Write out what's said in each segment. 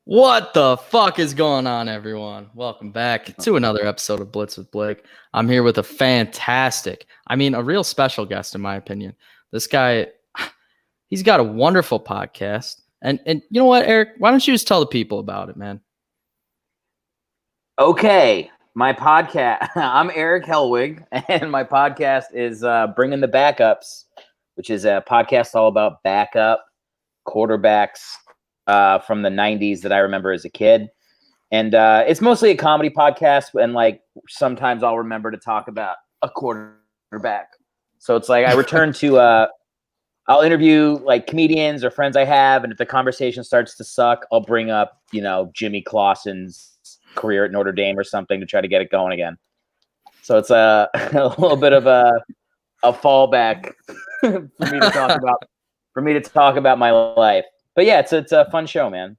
What the fuck is going on, everyone? Welcome back to another episode of Blitz with Blake. I'm here with a real special guest, in my opinion. This guy, he's got a wonderful podcast. And you know what, Eric? Why don't you just tell the people about it, man? Okay, my podcast. I'm Erik Hellwig, and my podcast is Bringing the Backups, which is a podcast all about backup quarterbacks from the 90s that I remember as a kid. And it's mostly a comedy podcast, and like sometimes I'll remember to talk about a quarterback. So it's like I return to I'll interview like comedians or friends I have, and if the conversation starts to suck, I'll bring up, Jimmy Clausen's career at Notre Dame or something to try to get it going again. So it's a little bit of a fallback for me to talk about my life. But yeah, it's a fun show, man.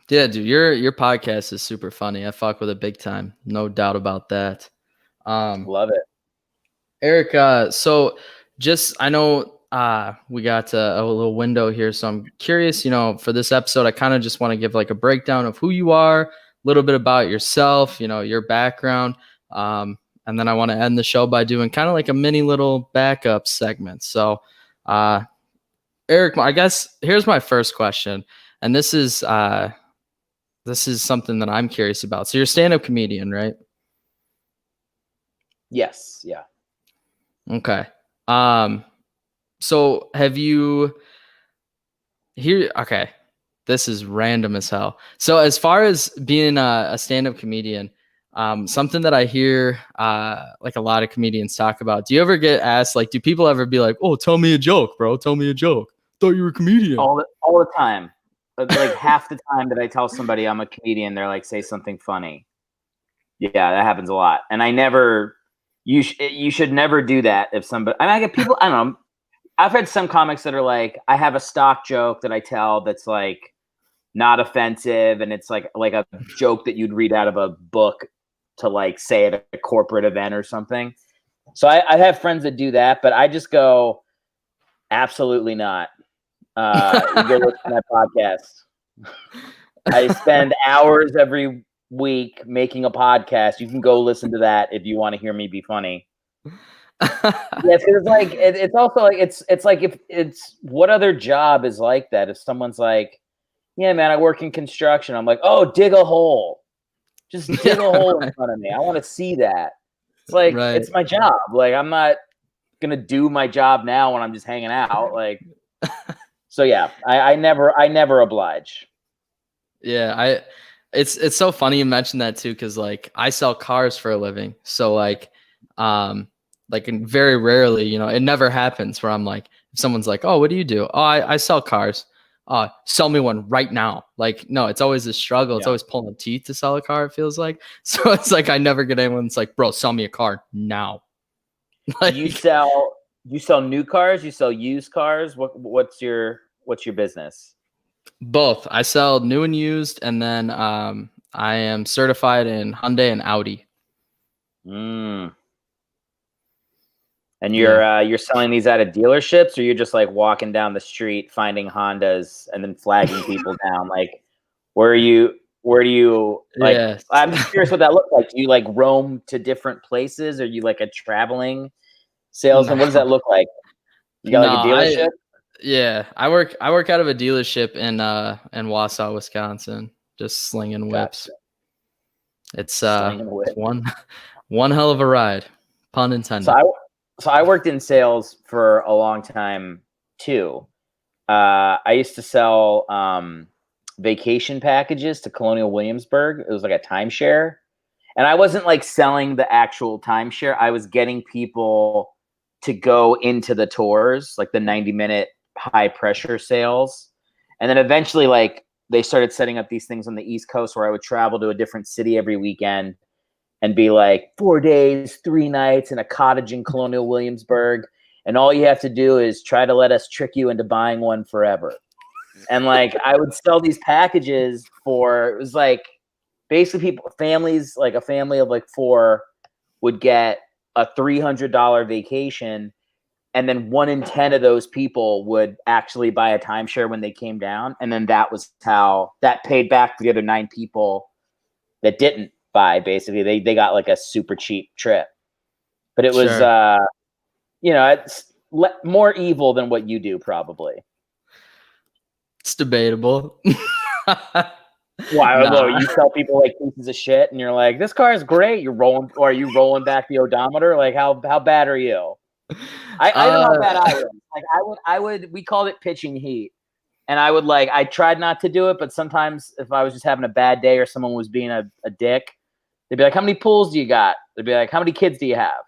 Yeah, dude, your podcast is super funny. I fuck with it big time. No doubt about that. Love it. Eric, so just I know we got a little window here, so I'm curious, for this episode, I kind of just want to give like a breakdown of who you are, a little bit about yourself, your background, and then I want to end the show by doing kind of like a mini little backup segment. So, Eric, I guess here's my first question, and this is something that I'm curious about. So you're a stand-up comedian, right? Yes. Yeah. Okay. So have you here? Okay. This is random as hell. So as far as being a stand-up comedian, something that I hear like a lot of comedians talk about, do you ever get asked, like, do people ever be like, oh, tell me a joke, bro. Tell me a joke. Thought you were a comedian. All the time. Like half the time that I tell somebody I'm a comedian, they're like, say something funny. Yeah, that happens a lot. And I never, you should never do that if somebody, I get people, I don't know. I've had some comics that are like, I have a stock joke that I tell that's like not offensive. And it's like a joke that you'd read out of a book to like say at a corporate event or something. So I have friends that do that, but I just go, absolutely not. You go listen to my podcast. I spend hours every week making a podcast. You can go listen to that if you want to hear me be funny. Yes, it's like it's also like it's like if it's what other job is like that? If someone's like, yeah, man, I work in construction. I'm like, oh, dig a hole. Just dig a hole in front of me. I want to see that. It's like It's my job. Like I'm not gonna do my job now when I'm just hanging out. Like so yeah, I never oblige. Yeah, it's so funny you mentioned that too, because like I sell cars for a living. So like very rarely, it never happens where I'm like, if someone's like, oh, what do you do? Oh, I sell cars. Sell me one right now. Like, no, it's always a struggle. It's always pulling teeth to sell a car, it feels like. So it's like I never get anyone that's like, bro, sell me a car now. Like, you sell new cars, you sell used cars. What's your business? Both. I sell new and used, and then I am certified in Hyundai and Audi. And you're selling these at dealerships, or you're just like walking down the street finding Hondas and then flagging people down? Like, where do you like? Yes. I'm just curious what that looks like. Do you like roam to different places? Are you like a traveling salesman? No. What does that look like? You got like a dealership? I work out of a dealership in Wausau, Wisconsin, just slinging whips. Gotcha. It's one hell of a ride, pun intended. So I worked in sales for a long time too. I used to sell vacation packages to Colonial Williamsburg. It was like a timeshare, and I wasn't like selling the actual timeshare. I was getting people to go into the tours, like the 90-minute high pressure sales. And then eventually like they started setting up these things on the East Coast where I would travel to a different city every weekend and be like 4 days, 3 nights in a cottage in Colonial Williamsburg. And all you have to do is try to let us trick you into buying one forever. And like, I would sell these packages it was like basically families, like a family of like 4 would get a $300 vacation. And then 1 in 10 of those people would actually buy a timeshare when they came down. And then that was how that paid back to the other 9 people that didn't buy. Basically, they got like a super cheap trip. But it was, it's more evil than what you do, probably. It's debatable. Why? You tell people like pieces of shit, and you're like, "This car is great." Are you rolling back the odometer? Like, how bad are you? I know how bad I was. Like, we called it pitching heat, and I tried not to do it, but sometimes if I was just having a bad day or someone was being a dick, they'd be like, "How many pools do you got?" They'd be like, "How many kids do you have?"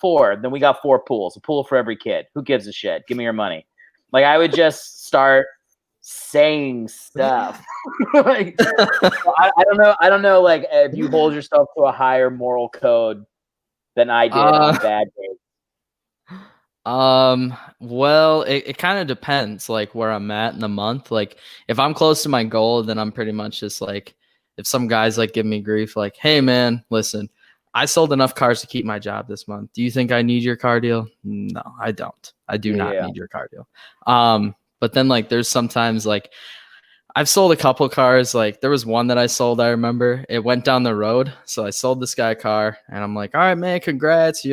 4. Then we got 4 pools, a pool for every kid. Who gives a shit? Give me your money. Like, I would just start saying stuff. Like, I don't know. Like, if you hold yourself to a higher moral code than I did on bad days. Well, it kind of depends, like, where I'm at in the month. Like, if I'm close to my goal, then I'm pretty much just like, if some guys like give me grief, like, "Hey man, listen, I sold enough cars to keep my job this month. Do you think I need your car deal?" No, I don't. I do not need your car deal. But then, like, there's sometimes, like, I've sold a couple cars. Like, there was one that I sold, I remember. It went down the road. So I sold this guy a car, and I'm like, "All right, man, congrats.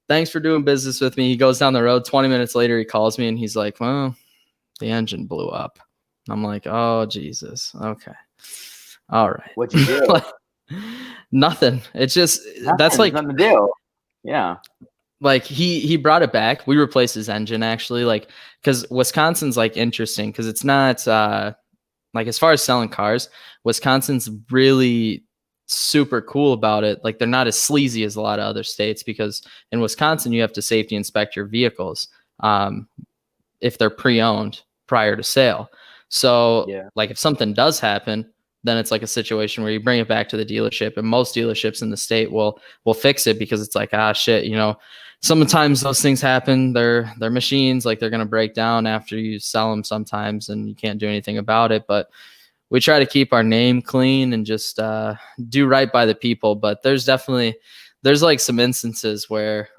Thanks for doing business with me." He goes down the road. 20 minutes later, he calls me, and he's like, "Well, the engine blew up." I'm like, "Oh, Jesus. Okay. All right." What'd you do? Nothing. It's just, that's like nothing to do. Yeah. Like, he brought it back. We replaced his engine, actually, like, because Wisconsin's like interesting, because it's not like, as far as selling cars, Wisconsin's really super cool about it. Like, they're not as sleazy as a lot of other states, because in Wisconsin you have to safety inspect your vehicles if they're pre-owned prior to sale. So like, if something does happen, then it's like a situation where you bring it back to the dealership, and most dealerships in the state will fix it, because it's like, shit, sometimes those things happen. They're machines, like, they're going to break down after you sell them sometimes, and you can't do anything about it. But we try to keep our name clean and just do right by the people. But there's like some instances where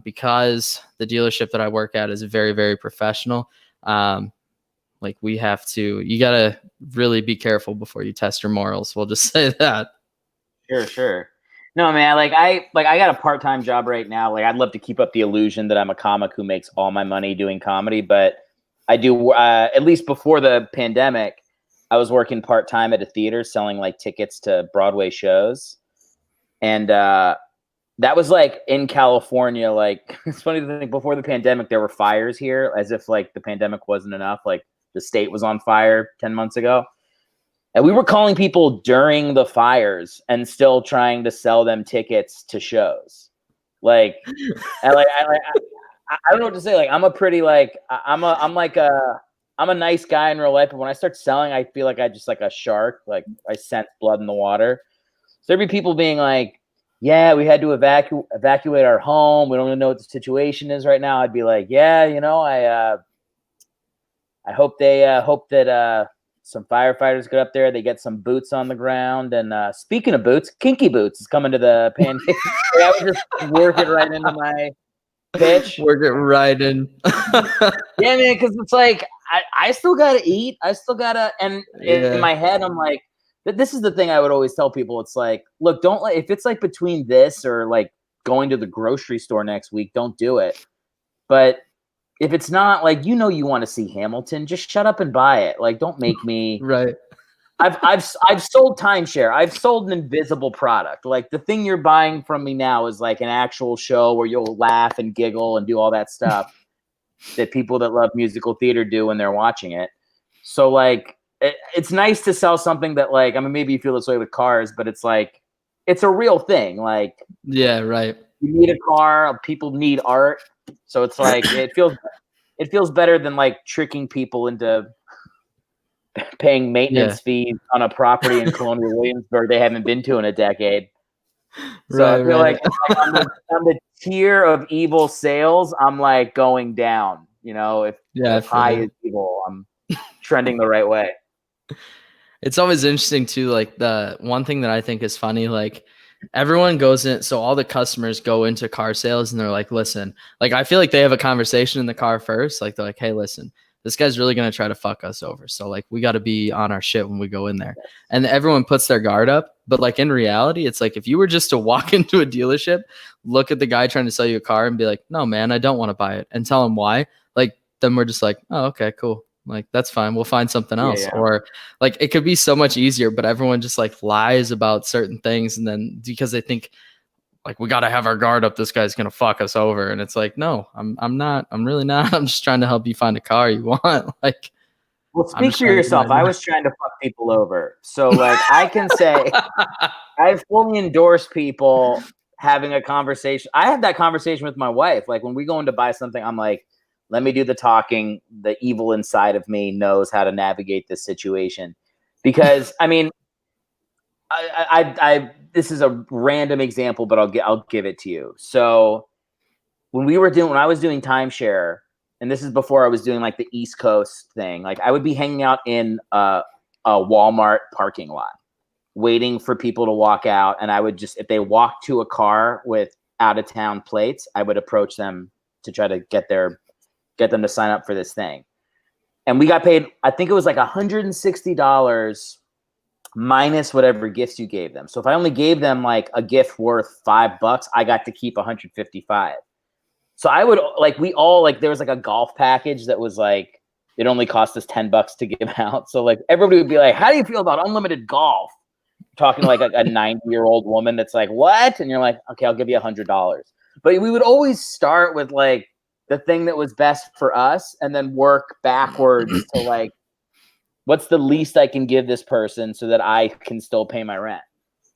because the dealership that I work at is very, very professional, like, you got to really be careful before you test your morals. We'll just say that. Sure. No, man, I got a part-time job right now. Like, I'd love to keep up the illusion that I'm a comic who makes all my money doing comedy, but I do, at least before the pandemic, I was working part-time at a theater selling like tickets to Broadway shows. And that was like in California. Like, it's funny to think, before the pandemic, there were fires here, as if like the pandemic wasn't enough. Like, the state was on fire 10 months ago. And we were calling people during the fires and still trying to sell them tickets to shows. Like, I don't know what to say. Like, I'm a pretty, like, I'm a nice guy in real life, but when I start selling, I feel like I just like a shark. Like, I sense blood in the water. So there'd be people being like, "Yeah, we had to evacuate our home. We don't even know what the situation is right now." I'd be like, "Yeah, I hope that some firefighters get up there. They get some boots on the ground." And speaking of boots, Kinky Boots is coming to the Pancake. I would just work it right into my pitch. Work it right in. Yeah, man, because it's like, I still got to eat. I still got to, and in my head, I'm like, this is the thing I would always tell people. It's like, look, if it's like between this or like going to the grocery store next week, don't do it. But if it's not, like, you want to see Hamilton, just shut up and buy it. Like, don't make me. Right. I've sold timeshare. I've sold an invisible product. Like, the thing you're buying from me now is like an actual show where you'll laugh and giggle and do all that stuff that people that love musical theater do when they're watching it. So, like, it's nice to sell something that, like, I mean, maybe you feel this way with cars, but it's like, it's a real thing. Like, yeah, right. You need a car. People need art. So it's like, it feels better than like tricking people into paying maintenance fees on a property in Colonial Williamsburg they haven't been to in a decade. So I feel like on the tier of evil sales, I'm like going down. If high is evil, I'm trending the right way. It's always interesting too. Like, the one thing that I think is funny, like, everyone goes in. So all the customers go into car sales and they're like, listen, like, I feel like they have a conversation in the car first. Like, they're like, hey, listen, this guy's really going to try to fuck us over. So like, we got to be on our shit when we go in there. And everyone puts their guard up. But like, in reality, it's like, if you were just to walk into a dealership, look at the guy trying to sell you a car and be like, no, man, I don't want to buy it, and tell him why. Like, then we're just like, oh, okay, cool. Like, that's fine. We'll find something else. Yeah. Or like, it could be so much easier, but everyone just like lies about certain things. And then because they think like, we got to have our guard up, this guy's going to fuck us over. And it's like, no, I'm not. I'm really not. I'm just trying to help you find a car you want. Like, well, speak for yourself. I was trying to fuck people over. So like, I can say I fully endorse people having a conversation. I have that conversation with my wife. Like, when we go in to buy something, I'm like, let me do the talking. The evil inside of me knows how to navigate this situation. Because I mean, I this is a random example, but I'll give it to you. So when I was doing timeshare, and this is before I was doing like the East Coast thing, like I would be hanging out in a Walmart parking lot, waiting for people to walk out. And I would just, if they walked to a car with out of town plates, I would approach them to try to get them to sign up for this thing. And we got paid, I think it was like $160 minus whatever gifts you gave them. So if I only gave them like a gift worth $5, I got to keep 155. So I would like, there was like a golf package that was like, it only cost us $10 to give out. So like, everybody would be like, how do you feel about unlimited golf? Talking to like a 90-year-old woman that's like, what? And you're like, okay, I'll give you $100. But we would always start with like the thing that was best for us and then work backwards to like, what's the least I can give this person so that I can still pay my rent?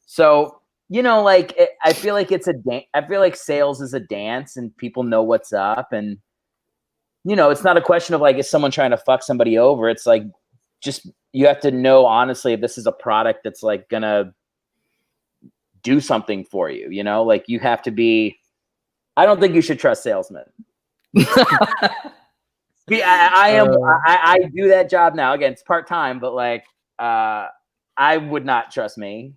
So, you know, like, I feel like I feel like sales is a dance and people know what's up. And, you know, it's not a question of like, is someone trying to fuck somebody over? It's like, just, you have to know, honestly, if this is a product that's like gonna do something for you, you know, like you have to be, I don't think you should trust salesmen. I do that job now. Again, it's part-time, but like, I would not trust me.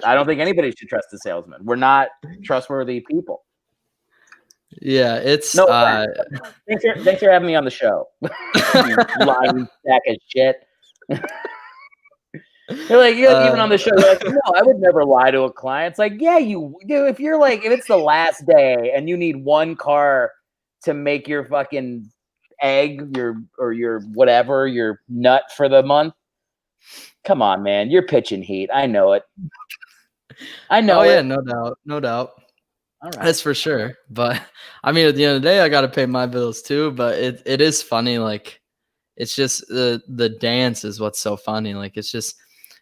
I don't think anybody should trust a salesman. We're not trustworthy people. Yeah, it's no. Thanks for having me on the show. You lying sack of shit. You're like, even on the show, you're like, no, I would never lie to a client. It's like, yeah, you do. If you're like, if it's the last day and you need one car to make your fucking egg, your whatever, your nut for the month, come on, man, you're pitching heat. I know it. Yeah, no doubt. All right. That's for sure. But I mean, at the end of the day, I got to pay my bills too. But it is funny. Like, it's just the dance is what's so funny. Like, it's just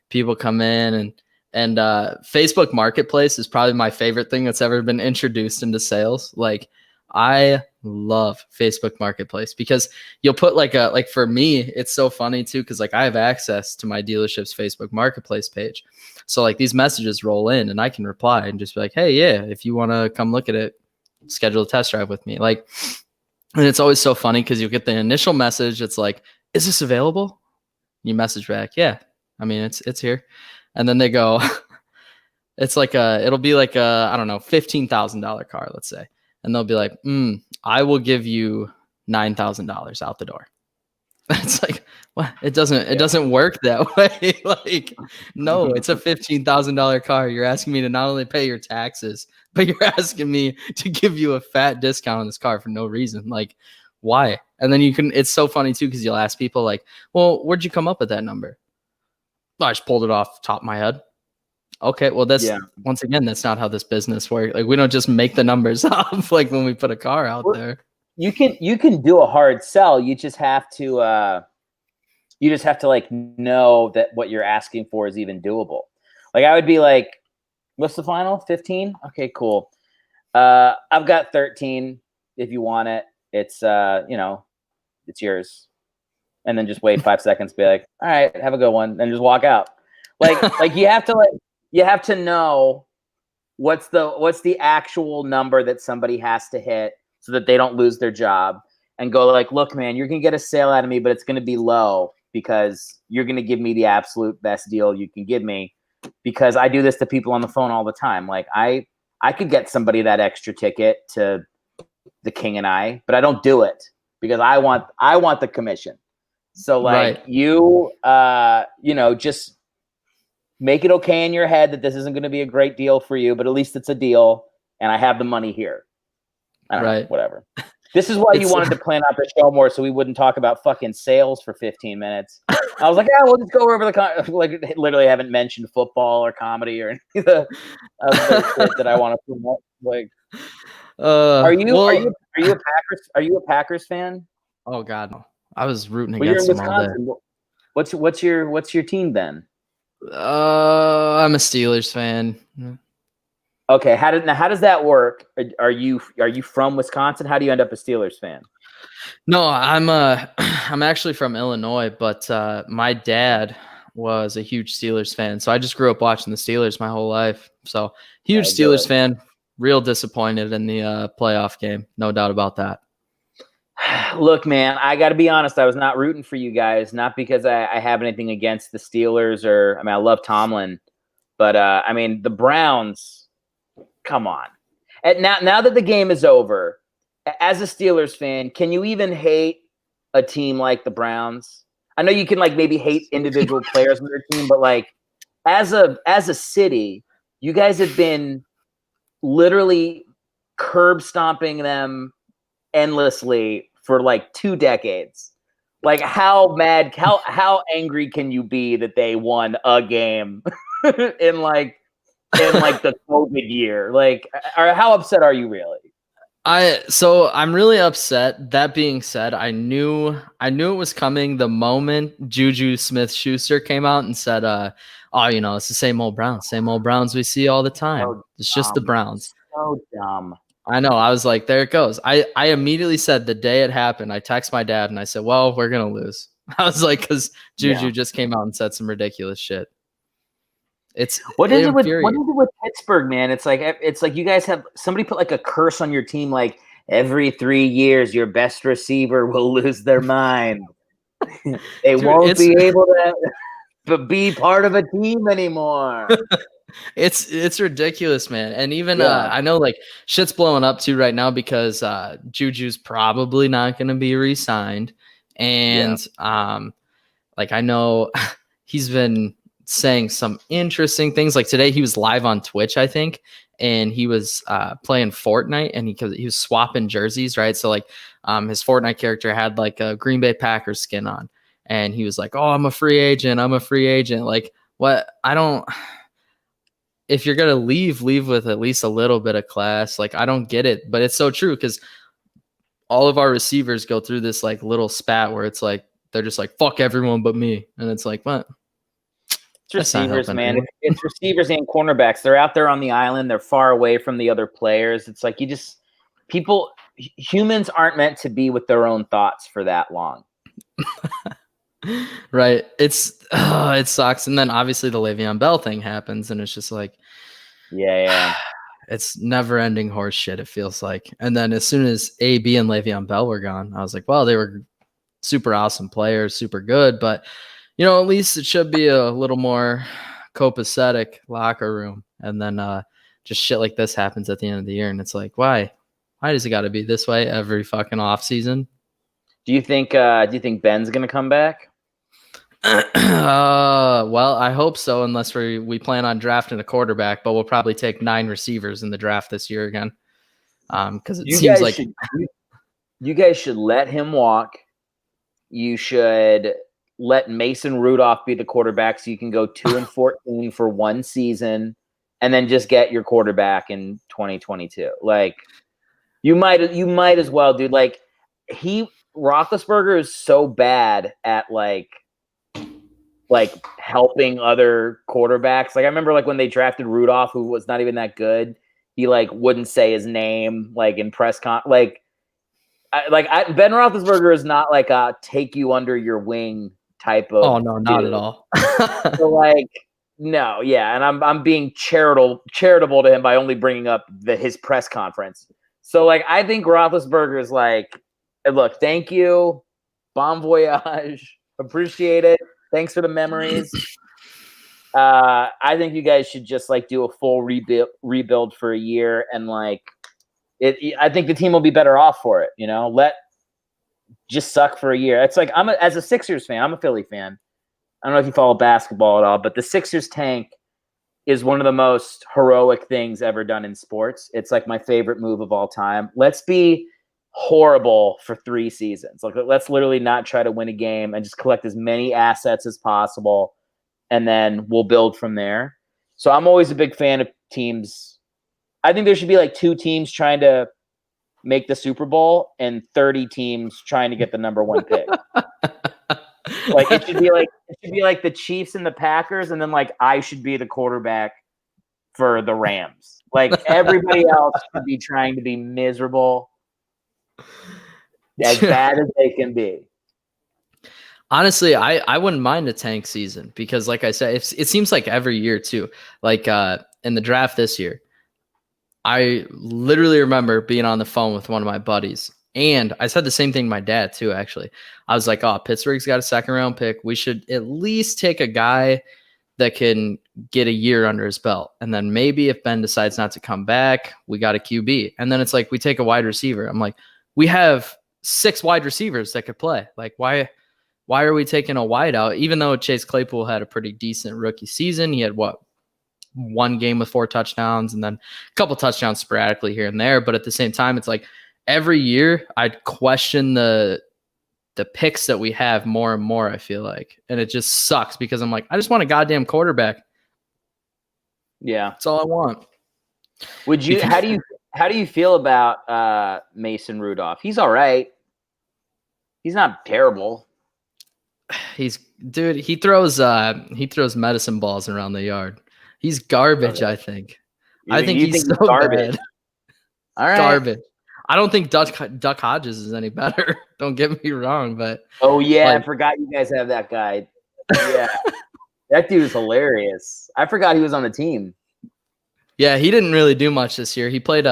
people come in and Facebook Marketplace is probably my favorite thing that's ever been introduced into sales. Like, I love Facebook Marketplace because you'll put like for me, it's so funny too, because like I have access to my dealership's Facebook Marketplace page. So like these messages roll in and I can reply and just be like, hey, yeah, if you want to come look at it, schedule a test drive with me. Like, and it's always so funny because you get the initial message. It's like, is this available? You message back, yeah. I mean, it's here. And then they go, it's like it'll be like I don't know, $15,000 car, let's say. And they'll be like, I will give you $9,000 out the door. It's like, what? It doesn't work that way. Like, no, it's a $15,000 car. You're asking me to not only pay your taxes, but you're asking me to give you a fat discount on this car for no reason. Like, why? And then it's so funny too, because you'll ask people like, well, where'd you come up with that number? I just pulled it off the top of my head. Okay, well, once again, that's not how this business works. Like, we don't just make the numbers up like when we put a car out there. You can do a hard sell. You just have to like know that what you're asking for is even doable. Like, I would be like, what's the final? 15? Okay, cool. I've got 13 if you want it. It's it's yours. And then just wait 5 seconds, be like, all right, have a good one, and just walk out. Like you have to know what's the actual number that somebody has to hit so that they don't lose their job, and go like, look, man, you're going to get a sale out of me, but it's going to be low because you're going to give me the absolute best deal you can give me. because I do this to people on the phone all the time. Like I could get somebody that extra ticket to the King and I, but I don't do it because I want the commission. So like Right. you know, just make it okay in your head that this isn't going to be a great deal for you, but at least it's a deal, and I have the money here. I don't know, whatever. This is why you wanted to plan out the show more, so we wouldn't talk about fucking sales for 15 minutes. I was like, yeah, we'll just go over the like. Literally, haven't mentioned football or comedy or any of the shit that I want to promote. Like, are you a Packers fan? Oh God, no. I was rooting Well, you're in against them all day. Wisconsin. What's your team then? I'm a Steelers fan. Okay, how does that work? Are you from Wisconsin? How do you end up a Steelers fan? No, I'm actually from Illinois, but my dad was a huge Steelers fan, so I just grew up watching the Steelers my whole life. So huge Steelers fan. Real disappointed in the playoff game, no doubt about that. Look, man, I got to be honest. I was not rooting for you guys, not because I have anything against the Steelers or I love Tomlin, but I mean the Browns. Come on. And now that the game is over, as a Steelers fan, can you even hate a team like the Browns? I know you can like maybe hate individual players on their team, but like as a city, you guys have been literally curb stomping them endlessly for like 2 decades. Like how angry can you be that they won a game in the COVID year? Like, how upset are you really? So I'm really upset. That being said, I knew it was coming the moment Juju Smith-Schuster came out and said, "Oh, it's the same old Browns we see all the time. So it's just the Browns." So dumb. I know. I was like, there it goes. I immediately said the day it happened, I text my dad and I said, "Well, we're gonna lose." I was like, because Juju just came out and said some ridiculous shit. What is it with Pittsburgh, man? It's like you guys have somebody put like a curse on your team, like every 3 years your best receiver will lose their mind. They won't be able to be part of a team anymore. It's ridiculous, man. And even I know like shit's blowing up too right now because Juju's probably not going to be re-signed, and like I know he's been saying some interesting things. Like today he was live on Twitch, I think, and he was playing Fortnite, and he was swapping jerseys, right? So like his Fortnite character had like a Green Bay Packers skin on, and he was like, "Oh, I'm a free agent. Like, what? If you're gonna leave with at least a little bit of class. Like, I don't get it, but it's so true because all of our receivers go through this like little spat where it's like they're just like fuck everyone but me, and it's like what? It's receivers, man. It's receivers and cornerbacks. They're out there on the island. They're far away from the other players. It's like humans aren't meant to be with their own thoughts for that long. Right. It sucks. And then obviously the Le'Veon Bell thing happens, and it's just like, yeah. It's never ending horse shit, it feels like. And then as soon as AB and Le'Veon Bell were gone, I was like, well, they were super awesome players, super good, but at least it should be a little more copacetic locker room. And then just shit like this happens at the end of the year, and it's like, why does it got to be this way every fucking off season? Do you think Ben's gonna come back? Well, I hope so, unless we plan on drafting a quarterback, but we'll probably take 9 receivers in the draft this year again. Because it seems like you guys should let him walk. You should let Mason Rudolph be the quarterback so you can go 2-14 for one season, and then just get your quarterback in 2022. Like you might as well, dude. Like Roethlisberger is so bad at like helping other quarterbacks. Like I remember like when they drafted Rudolph, who was not even that good, he like wouldn't say his name like in press Ben Roethlisberger is not like a take you under your wing type of. Oh no, not at all. So like no, yeah, and I'm being charitable to him by only bringing up his press conference. So like I think Roethlisberger is like, look, thank you, bon voyage, appreciate it. Thanks for the memories. I think you guys should just like do a full rebuild for a year, and like I think the team will be better off for it. Just suck for a year. It's like as a Sixers fan, I'm a Philly fan. I don't know if you follow basketball at all, but the Sixers tank is one of the most heroic things ever done in sports. It's like my favorite move of all time. Let's be horrible for 3 seasons. Like, let's literally not try to win a game and just collect as many assets as possible, and then we'll build from there. So I'm always a big fan of teams. I think there should be like 2 teams trying to make the Super Bowl and 30 teams trying to get the number 1 pick. Like it should be like the Chiefs and the Packers, and then like I should be the quarterback for the Rams. Like everybody else should be trying to be miserable, as bad as they can be. Honestly, I wouldn't mind a tank season because, like I said, it seems like every year too. Like in the draft this year, I literally remember being on the phone with one of my buddies. And I said the same thing to my dad too, actually. I was like, oh, Pittsburgh's got a 2nd-round pick. We should at least take a guy that can get a year under his belt. And then maybe if Ben decides not to come back, we got a QB. And then it's like we take a wide receiver. I'm like, we have 6 wide receivers that could play. Like, why are we taking a wide out? Even though Chase Claypool had a pretty decent rookie season, he had 1 game with 4 touchdowns and then a couple touchdowns sporadically here and there. But at the same time, it's like every year I'd question the picks that we have more and more, I feel like. And it just sucks because I'm like, I just want a goddamn quarterback. Yeah. That's all I want. How do you feel about Mason Rudolph? He's all right. He's not terrible. He throws medicine balls around the yard. He's garbage, I think. I think he's so garbage. Bad. All right. Garbage. I don't think Duck Hodges is any better. Don't get me wrong, but I forgot you guys have that guy. Yeah. That dude is hilarious. I forgot he was on the team. Yeah, he didn't really do much this year. He played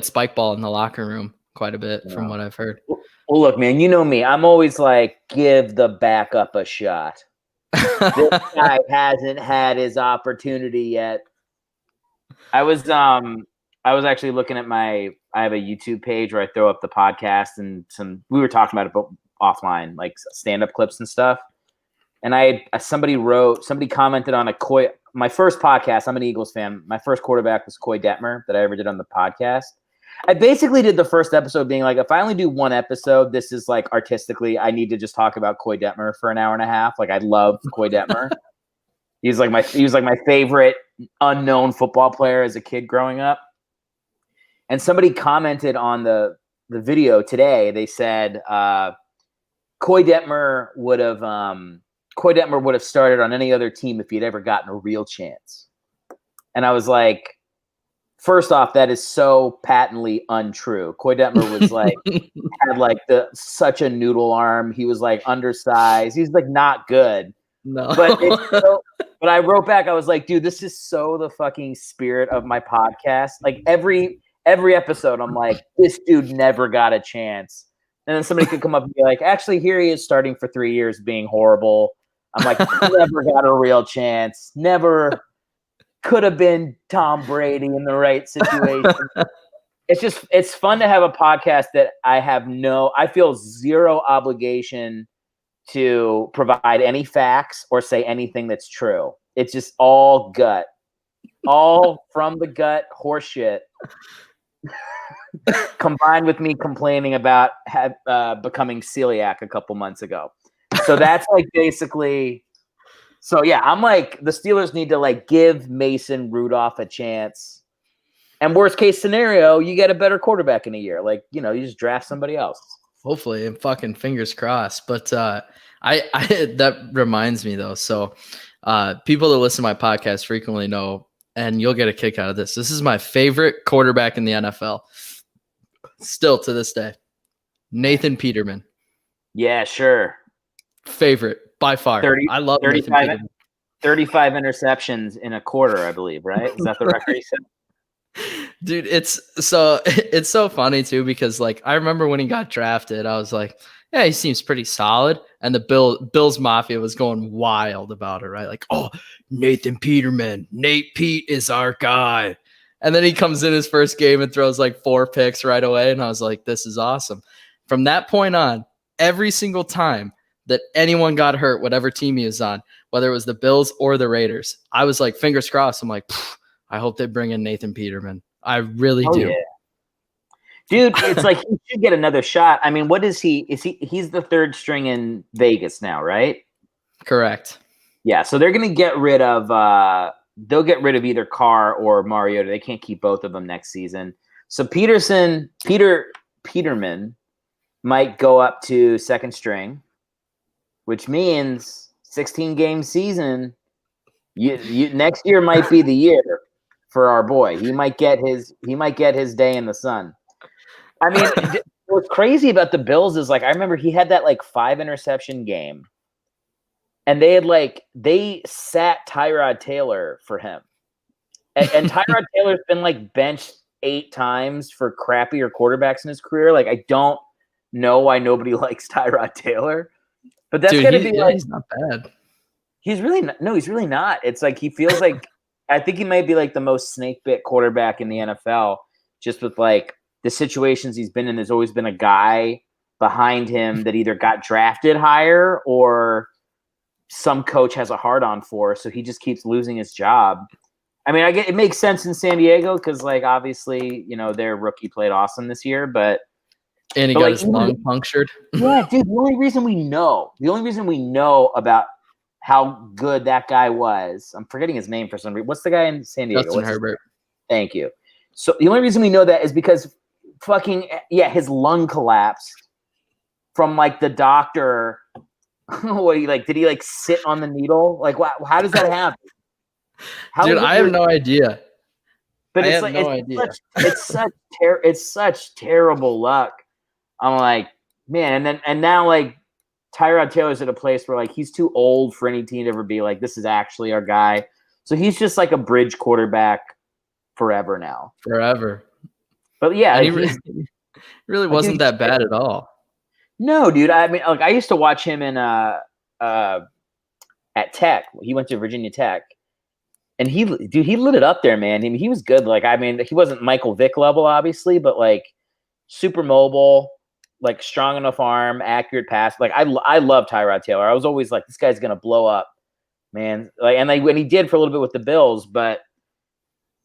spike ball in the locker room quite a bit from what I've heard. Well, look, man, you know me. I'm always like, give the backup a shot. This guy hasn't had his opportunity yet. I was actually looking at I have a YouTube page where I throw up the podcast and we were talking about it offline, like stand-up clips and stuff. And somebody commented on my first podcast. I'm an Eagles fan. My first quarterback was Coy Detmer that I ever did on the podcast. I basically did the first episode being like, if I only do 1 episode, this is like artistically, I need to just talk about Coy Detmer for an hour and a half. Like I love Coy Detmer. He was like my favorite unknown football player as a kid growing up. And somebody commented on the video today. They said Coy Detmer would have started on any other team if he'd ever gotten a real chance. And I was like, first off, that is so patently untrue. Coy Detmer was like had like such a noodle arm. He was like undersized. He's like not good. No. But I wrote back. I was like, dude, this is so the fucking spirit of my podcast. Like every episode, I'm like, this dude never got a chance. And then somebody could come up and be like, actually, here he is starting for 3 years being horrible. I'm like, never got a real chance. Never could have been Tom Brady in the right situation. It's fun to have a podcast that I feel zero obligation to provide any facts or say anything that's true. It's just all gut, all from the gut horseshit. Combined with me complaining about becoming celiac a couple months ago. So that's like basically. So yeah, I'm like, the Steelers need to like give Mason Rudolph a chance. And worst case scenario, you get a better quarterback in a year. Like, you just draft somebody else. Hopefully, and fucking fingers crossed. But I that reminds me though. So people that listen to my podcast frequently know, and you'll get a kick out of this. This is my favorite quarterback in the NFL. Still to this day. Nathan Peterman. Yeah, sure. Favorite by far. I love 35 interceptions in a quarter, I believe, right? Is that the record he said? Dude, it's so funny too, because like I remember when he got drafted, I was like, yeah, he seems pretty solid. And the Bills Mafia was going wild about it, right? Like, oh, Nathan Peterman, Nate Pete is our guy. And then he comes in his first game and throws like 4 picks right away. And I was like, this is awesome. From that point on, every single time that anyone got hurt, whatever team he was on, whether it was the Bills or the Raiders, I was like, fingers crossed. I'm like, I hope they bring in Nathan Peterman. I really do. Yeah. Dude, it's like he should get another shot. I mean, what is he? He's the third string in Vegas now, right? Correct. Yeah, so they're gonna get rid of they'll get rid of either Carr or Mariota. They can't keep both of them next season. So Peterman might go up to second string, which means 16 game season. Next year might be the year for our boy. He might get his day in the sun. I mean, what's crazy about the Bills is like I remember he had that like 5 interception game. And they sat Tyrod Taylor for him. And Tyrod Taylor's been like benched 8 times for crappier quarterbacks in his career. Like, I don't know why nobody likes Tyrod Taylor. But that's going to be like, he's not bad. He's really not. It's like he feels like I think he might be like the most snake bit quarterback in the NFL, just with like the situations he's been in. There's always been a guy behind him that either got drafted higher or some coach has a hard on for, so he just keeps losing his job. I mean, it makes sense in San Diego because, like, obviously, their rookie played awesome this year, and he got his lung punctured. Yeah, dude. The only reason we know about how good that guy was, I'm forgetting his name for some reason. What's the guy in San Diego? Justin Herbert. Thank you. So the only reason we know that is because his lung collapsed from like the doctor. Did he like sit on the needle? Like, how does that happen? Dude, I have no idea. But it's such terrible luck. I'm like, man, and now like Tyrod Taylor's at a place where like he's too old for any team to ever be like, this is actually our guy. So he's just like a bridge quarterback forever now. Forever. But yeah, he really wasn't that bad at all. No, dude. I mean, like I used to watch him in at Tech. He went to Virginia Tech, and he lit it up there, man. I mean, he was good. Like, I mean, he wasn't Michael Vick level, obviously, but like super mobile, like strong enough arm, accurate pass. Like I love Tyrod Taylor. I was always like, this guy's gonna blow up, man. Like, and when he did for a little bit with the Bills, but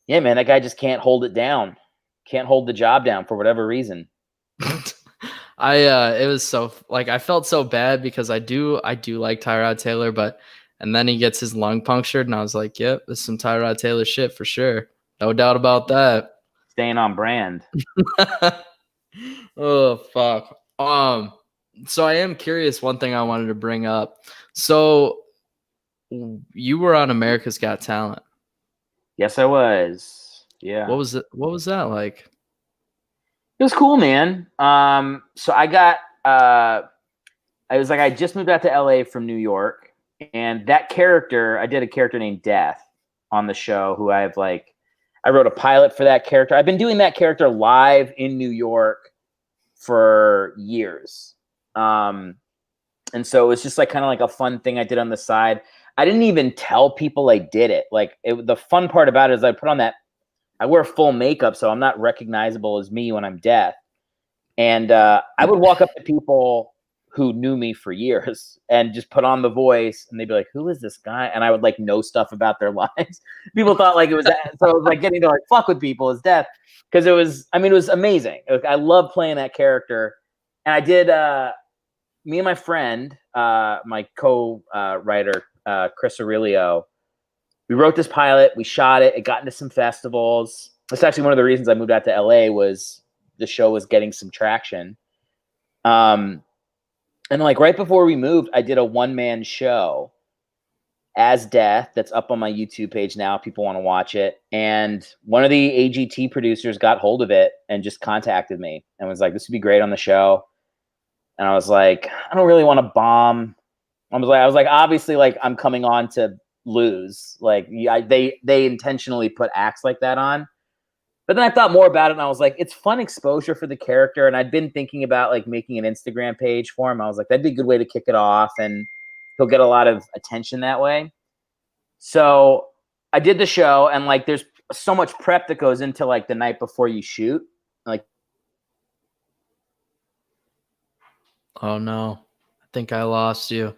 yeah, man, that guy just can't hold it down. Can't hold the job down for whatever reason. It was so like I felt so bad because I do like Tyrod Taylor, and then he gets his lung punctured, and I was like, yep, this is some Tyrod Taylor shit for sure, no doubt about that. Staying on brand. Oh fuck. So I am curious. One thing I wanted to bring up. So you were on America's Got Talent. Yes, I was. Yeah. What was it? What was that like? It was cool, man. So I got, I just moved out to LA from New York, and that character, I did a character named Death on the show who I wrote a pilot for that character. I've been doing that character live in New York for years. And so it was just like kind of like a fun thing I did on the side. I didn't even tell people I did it. Like the fun part about it is I wear full makeup, so I'm not recognizable as me when I'm Death. And I would walk up to people who knew me for years and just put on the voice, and they'd be like, who is this guy? And I would like know stuff about their lives. People thought like it was that. So I was like getting to like fuck with people as Death because it was amazing. I love playing that character. And I did, me and my friend, my co-writer, Chris Aurelio, we wrote this pilot, we shot it, it got into some festivals. That's actually one of the reasons I moved out to LA was the show was getting some traction. And like right before we moved, I did a one-man show as Death that's up on my YouTube page now. People want to watch it. And one of the AGT producers got hold of it and just contacted me and was like, this would be great on the show. And I was like, I don't really want to bomb. I was like, obviously, like I'm coming on to lose. Like they intentionally put acts like that on. But then I thought more about it, and I was like, it's fun exposure for the character. And I'd been thinking about like making an Instagram page for him. I was like, that'd be a good way to kick it off, and he'll get a lot of attention that way. So I did the show, and like there's so much prep that goes into like the night before you shoot. Like, Oh no, I think I lost you.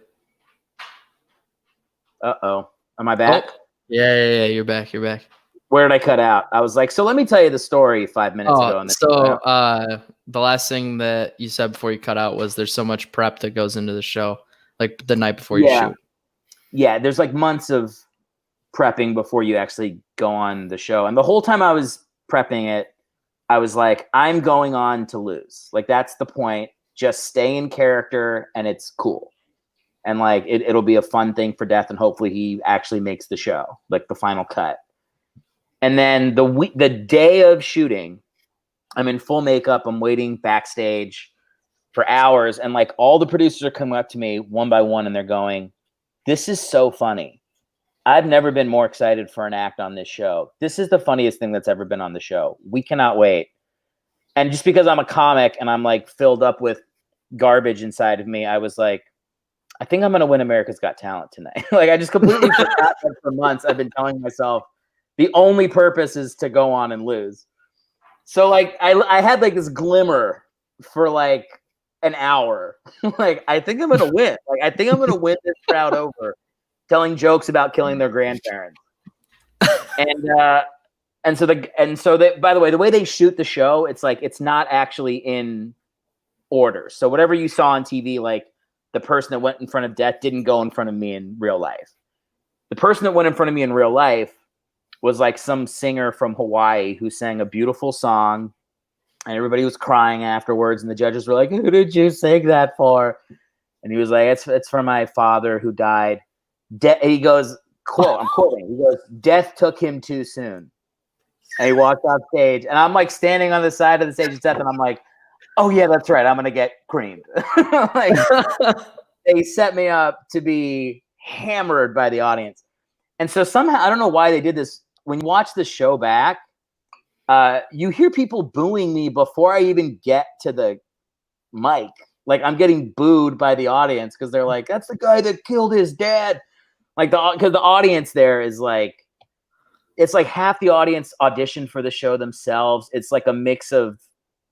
uh-oh. Am I back? Oh, yeah, you're back. Where did I cut out? I was like, so let me tell you the story 5 minutes ago. And so the last thing that you said before you cut out was there's so much prep that goes into the show, like the night before you shoot. Yeah, there's like months of prepping before you actually go on the show. And the whole time I was prepping it, I was like, I'm going on to lose. Like, that's the point. Just stay in character, and it's cool. And like, it'll be a fun thing for Death, and hopefully he actually makes the show, like the final cut. And then the day of shooting, I'm in full makeup. I'm waiting backstage for hours. And like all the producers are coming up to me one by one, and they're going, this is so funny. I've never been more excited for an act on this show. This is the funniest thing that's ever been on the show. We cannot wait. And just because I'm a comic and I'm like filled up with garbage inside of me, I was like, I think I'm going to win America's Got Talent tonight. Like, I just completely forgot that for months I've been telling myself, the only purpose is to go on and lose. So like I had like this glimmer for like an hour. Like, I think I'm gonna win. Like, I think I'm gonna win this crowd over, telling jokes about killing their grandparents. And so by the way, the way they shoot the show, it's like it's not actually in order. So whatever you saw on TV, like the person that went in front of Death didn't go in front of me in real life. The person that went in front of me in real life was like some singer from Hawaii who sang a beautiful song, and everybody was crying afterwards, and the judges were like, who did you sing that for? And he was like, it's for my father who died. He goes, quote, I'm quoting, he goes, death took him too soon. And he walked off stage, and I'm like standing on the side of the stage of Death, and I'm like, oh yeah, that's right, I'm gonna get creamed. Like, they set me up to be hammered by the audience. And so somehow, I don't know why they did this. When you watch the show back, you hear people booing me before I even get to the mic. Like, I'm getting booed by the audience because they're like, that's the guy that killed his dad. Like, because the audience there is like, it's like half the audience auditioned for the show themselves. It's like a mix of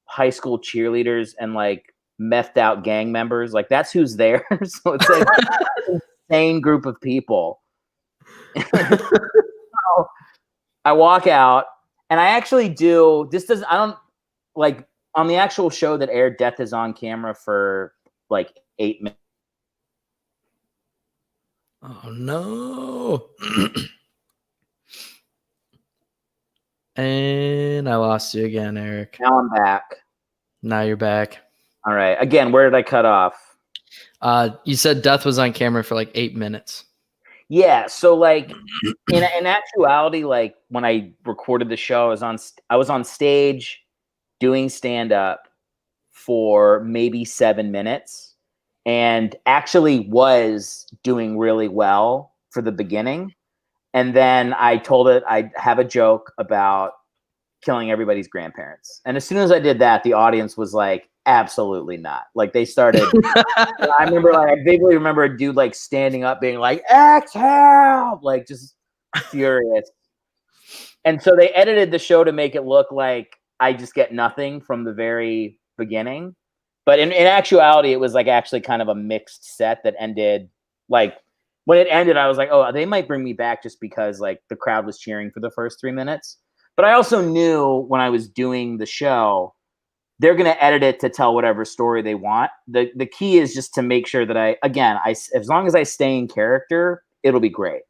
high school cheerleaders and like methed out gang members. Like, that's who's there. So it's like an insane group of people. So I walk out, and I actually do. I don't like on the actual show that aired. Death is on camera for like 8 minutes. Oh no. And I lost you again, Eric. Now I'm back. Now you're back. All right. Again, where did I cut off? You said Death was on camera for like 8 minutes. Yeah. So like in actuality, like when I recorded the show, I was on stage doing stand up for maybe 7 minutes, and actually was doing really well for the beginning. And then I told it I'd have a joke about killing everybody's grandparents. And as soon as I did that, the audience was like, absolutely not. Like, they started, I vaguely remember a dude like standing up being like, exhale, like just furious. And so they edited the show to make it look like I just get nothing from the very beginning. But in actuality, it was like actually kind of a mixed set that ended. Like, when it ended, I was like, oh, they might bring me back just because like the crowd was cheering for the first 3 minutes. But I also knew when I was doing the show, they're going to edit it to tell whatever story they want. The key is just to make sure that as long as I stay in character, it'll be great.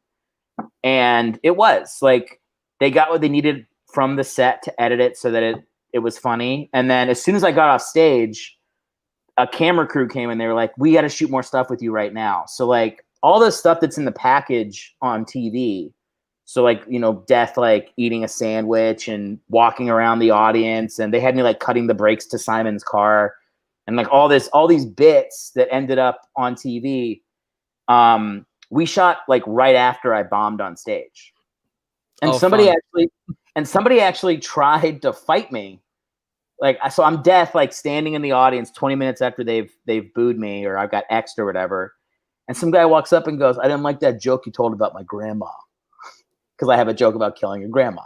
And it was like, they got what they needed from the set to edit it so that it was funny. And then as soon as I got off stage, a camera crew came and they were like, we got to shoot more stuff with you right now. So like all the stuff that's in the package on TV. So like, you know, Death, like eating a sandwich and walking around the audience. And they had me like cutting the brakes to Simon's car and like all these bits that ended up on TV. We shot like right after I bombed on stage. And And somebody actually tried to fight me. Like, so I'm deaf, like standing in the audience 20 minutes after they've booed me or I've got X'd or whatever. And some guy walks up and goes, "I didn't like that joke you told about my grandma." Because I have a joke about killing your grandma.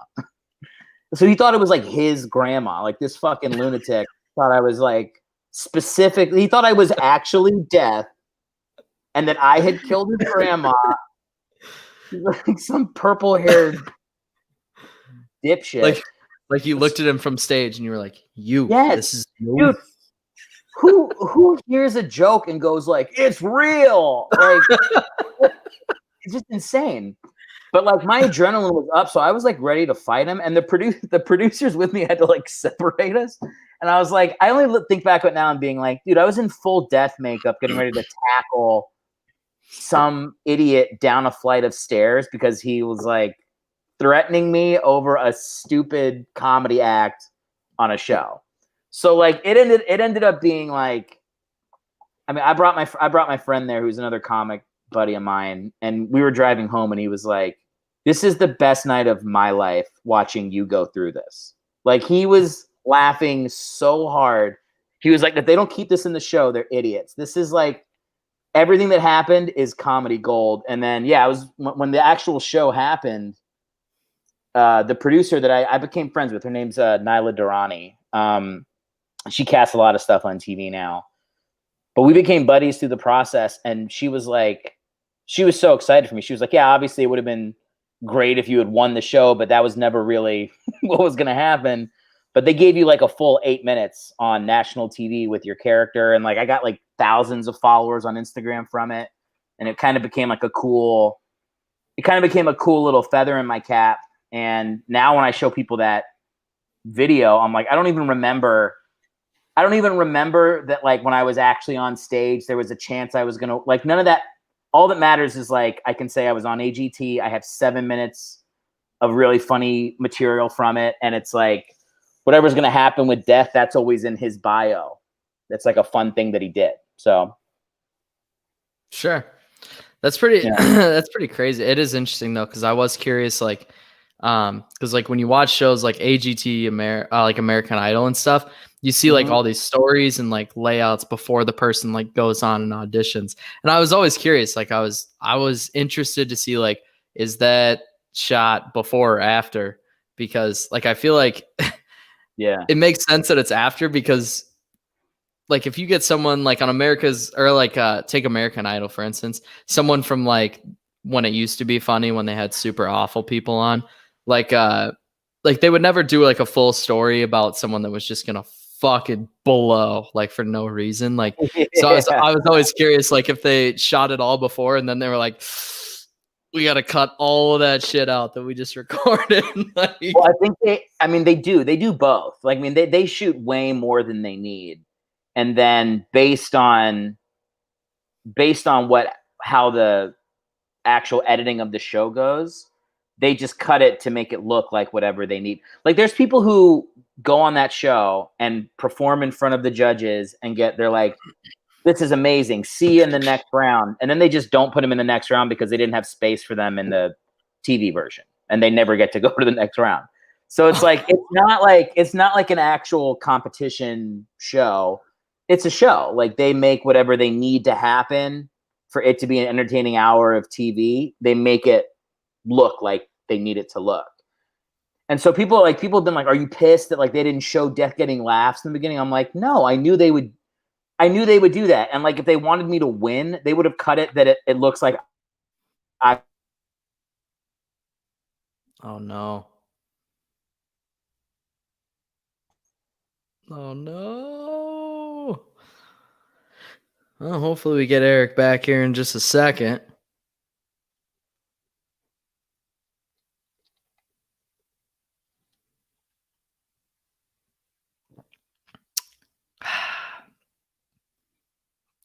So he thought it was like his grandma, like this fucking lunatic thought I was like specifically, he thought I was actually deaf and that I had killed his grandma. Like some purple haired dipshit. Like you looked at him from stage and you were like, Yes, this is you. dude. Who hears a joke and goes like, "It's real"? Like, it's just insane. But like my adrenaline was up, so I was like ready to fight him. And the producers with me had to like separate us. And I was like, I only think back right now and being like, dude, I was in full death makeup, getting ready to tackle some idiot down a flight of stairs because he was like threatening me over a stupid comedy act on a show. So like it ended up being like, I mean, I brought my friend there who's another comic buddy of mine, and we were driving home and he was like, "This is the best night of my life watching you go through this." Like he was laughing so hard. He was like, "If they don't keep this in the show, they're idiots. This is like everything that happened is comedy gold." And then yeah, it was when the actual show happened, the producer that I became friends with, her name's Nyla Durrani. She casts a lot of stuff on TV now. But we became buddies through the process, and she was so excited for me. She was like, "Yeah, obviously it would have been great if you had won the show, but that was never really what was going to happen. But they gave you like a full 8 minutes on national TV with your character, and like I got like thousands of followers on Instagram from it, and it kind of became a cool little feather in my cap. And now when I show people that video, I'm like, I don't even remember that, like, when I was actually on stage, there was a chance I was going to, like, none of that. All that matters is, like, I can say I was on AGT. I have 7 minutes of really funny material from it. And it's like, whatever's going to happen with death, that's always in his bio. That's like a fun thing that he did. So. Sure. That's pretty, that's pretty crazy. It is interesting though. Cause I was curious, like, cause like when you watch shows like AGT, like American Idol and stuff, you see like all these stories and like layouts before the person like goes on and auditions. And I was always curious, like I was interested to see like, is that shot before or after? Because like, I feel like Yeah, it makes sense that it's after, because like if you get someone like on America's, or like take American Idol for instance, someone from like when it used to be funny, when they had super awful people on, like they would never do like a full story about someone that was just gonna fucking blow like for no reason. Like so I was always curious, like if they shot it all before and then they were like, we gotta cut all of that shit out that we just recorded. Like, well, I think they do both. Like, I mean, they shoot way more than they need. And then based on how the actual editing of the show goes, they just cut it to make it look like whatever they need. Like there's people who go on that show and perform in front of the judges and they're like, "This is amazing. See you in the next round." And then they just don't put them in the next round because they didn't have space for them in the TV version, and they never get to go to the next round. So it's like it's not like an actual competition show. It's a show. Like they make whatever they need to happen for it to be an entertaining hour of TV. They make it look like they need it to look. And so people have been like, "Are you pissed that like they didn't show Death getting laughs in the beginning?" I'm like, "No, I knew they would do that. And like if they wanted me to win, they would have cut it that it looks like I." oh no. Oh no. Well, hopefully we get Erik back here in just a second.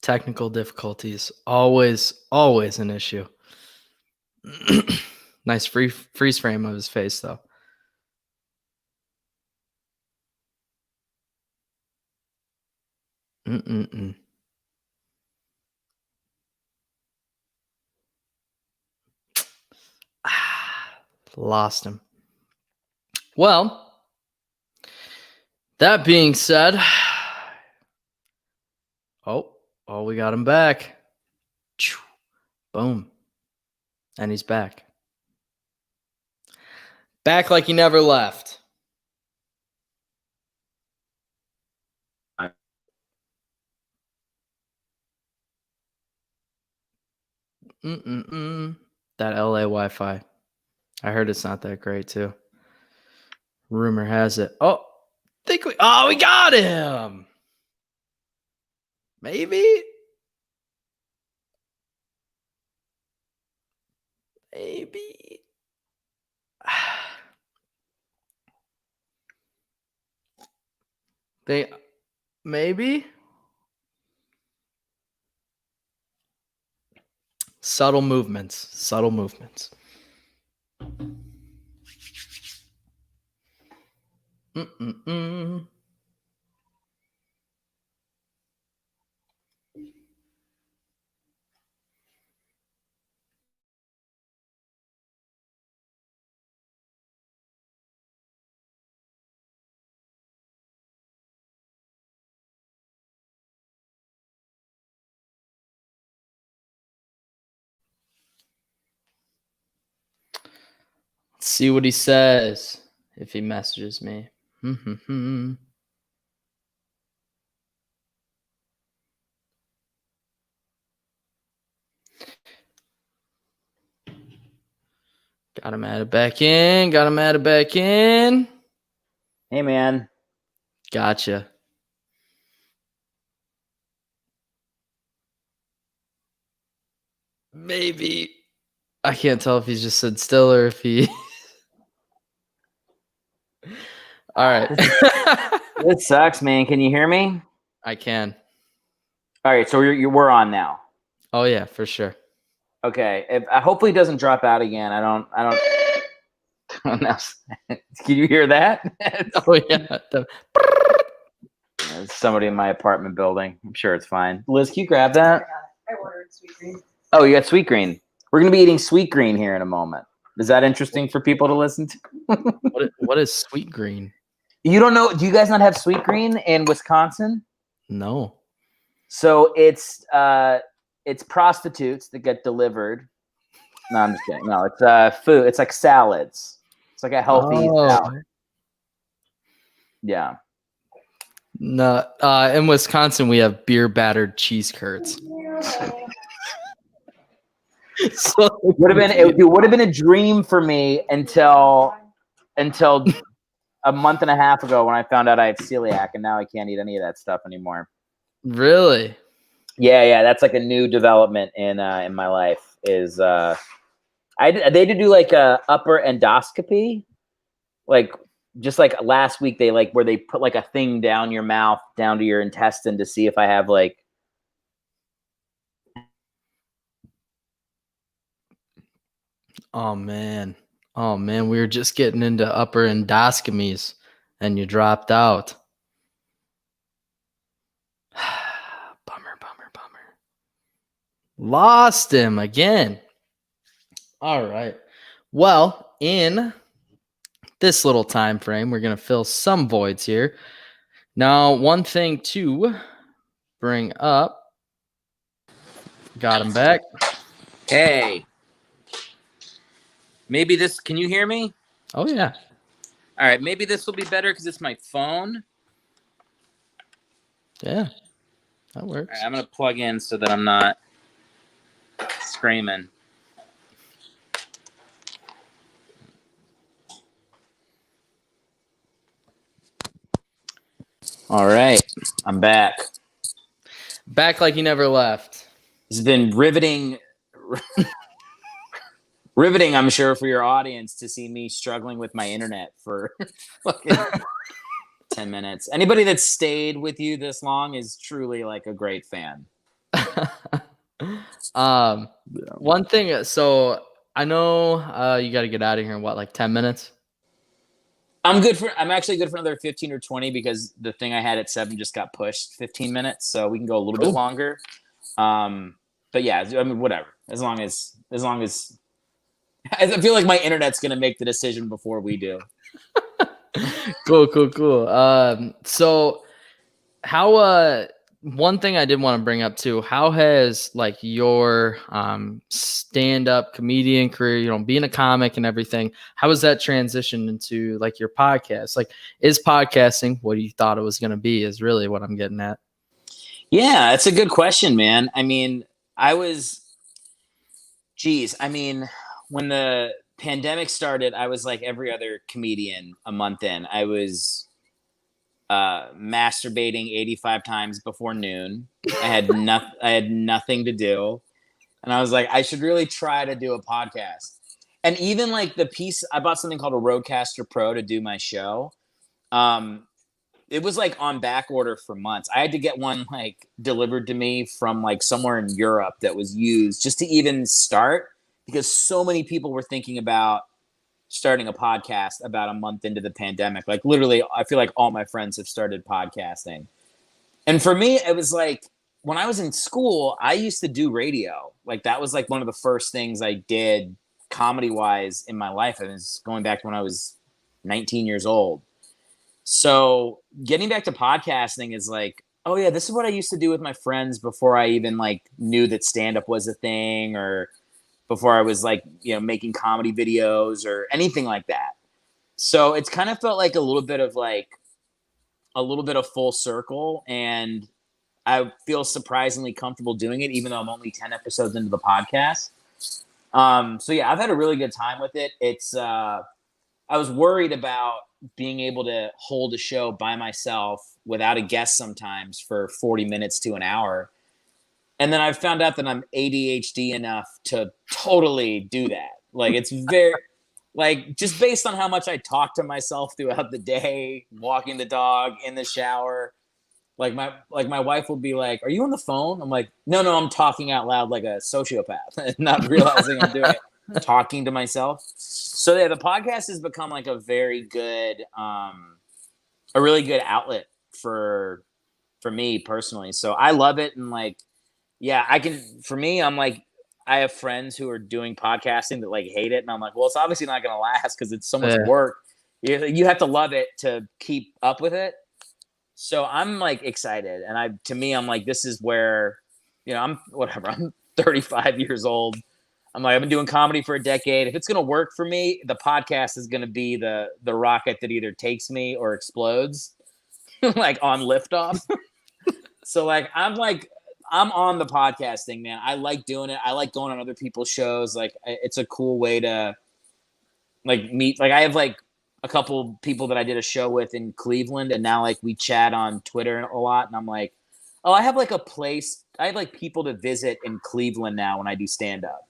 Technical difficulties, always an issue. Nice freeze frame of his face though. Mm-mm-mm. Lost him. Well, that being said, oh, we got him back. Boom. And he's back. Back like he never left. That LA Wi-Fi. I heard it's not that great too. Rumor has it. Oh, we got him. Maybe. Maybe. Subtle movements. Let's see what he says if he messages me. Got him added back in. Hey, man. Gotcha. Maybe. I can't tell if he's just said still or if he... All right. It sucks, man. Can you hear me? I can. All right, so we're on now. Oh, yeah, for sure. Okay. Hopefully it doesn't drop out again. I don't know. Can you hear that? Oh, yeah. There's somebody in my apartment building. I'm sure it's fine. Liz, can you grab that? I ordered sweet green. Oh, you got sweet green. We're going to be eating sweet green here in a moment. Is that interesting for people to listen to? What is sweet green? You don't know? Do you guys not have sweet green in Wisconsin? No. So it's prostitutes that get delivered. No, I'm just kidding. No, it's food. It's like salads. It's like a healthy salad. Yeah. No, in Wisconsin we have beer battered cheese curds. So it would have been a dream for me until a month and a half ago when I found out I have celiac, and now I can't eat any of that stuff anymore. Really? Yeah, that's like a new development in my life. Is they had to do like a upper endoscopy, like just like last week they where they put like a thing down your mouth, down to your intestine to see if I have like. Oh man, we were just getting into upper endoscopies, and you dropped out. Bummer. Lost him again. All right. Well, in this little time frame, we're going to fill some voids here. Now, one thing to bring up. Got him back. Hey. Maybe this. Can you hear me? Oh, yeah. All right. Maybe this will be better because it's my phone. Yeah. That works. All right, I'm going to plug in so that I'm not screaming. All right. I'm back. Back like you never left. This has been riveting, I'm sure, for your audience to see me struggling with my internet for fucking 10 minutes. Anybody that's stayed with you this long is truly like a great fan. One thing, so I know you got to get out of here in what, like 10 minutes? I'm actually good for another 15 or 20 because the thing I had at 7 just got pushed 15 minutes, so we can go a little bit longer. But yeah, I mean, whatever. As long as I feel like my internet's going to make the decision before we do. Cool. So how one thing I did want to bring up too, how has like your stand-up comedian career, being a comic and everything, how has that transitioned into like your podcast? Like, is podcasting what you thought it was going to be is really what I'm getting at. Yeah, that's a good question, man. I mean, when the pandemic started, I was like every other comedian a month in. I was masturbating 85 times before noon. I had nothing to do. And I was like, I should really try to do a podcast. And even like I bought something called a Rodecaster Pro to do my show. It was like on back order for months. I had to get one like delivered to me from like somewhere in Europe that was used just to even start, because so many people were thinking about starting a podcast about a month into the pandemic. Like literally, I feel like all my friends have started podcasting. And for me, it was like when I was in school, I used to do radio. Like that was like one of the first things I did comedy wise in my life. I was going back to when I was 19 years old. So getting back to podcasting is like, oh yeah, this is what I used to do with my friends before I even like knew that stand-up was a thing, or before I was like, making comedy videos or anything like that. So it's kind of felt like a little bit of full circle, and I feel surprisingly comfortable doing it, even though I'm only 10 episodes into the podcast. So yeah, I've had a really good time with it. I was worried about being able to hold a show by myself without a guest sometimes for 40 minutes to an hour. And then I found out that I'm ADHD enough to totally do that. Like it's very like just based on how much I talk to myself throughout the day, walking the dog, in the shower. Like my wife will be like, "Are you on the phone?" I'm like, "No, I'm talking out loud like a sociopath," not realizing I'm doing it, talking to myself. So yeah, the podcast has become like a really good outlet for me personally. So I love it, and like, yeah, I'm like, I have friends who are doing podcasting that like hate it, and I'm like, well, it's obviously not going to last because it's so much work. You have to love it to keep up with it. So I'm like excited, and I'm like, this is where, I'm 35 years old. I'm like, I've been doing comedy for a decade. If it's gonna work for me, the podcast is gonna be the rocket that either takes me or explodes, like on liftoff. So like, I'm on the podcasting, man. I like doing it. I like going on other people's shows. Like, it's a cool way to like meet. Like, I have like a couple people that I did a show with in Cleveland, and now like we chat on Twitter a lot. And I'm like, oh, I have like a place. I have like people to visit in Cleveland now when I do stand up.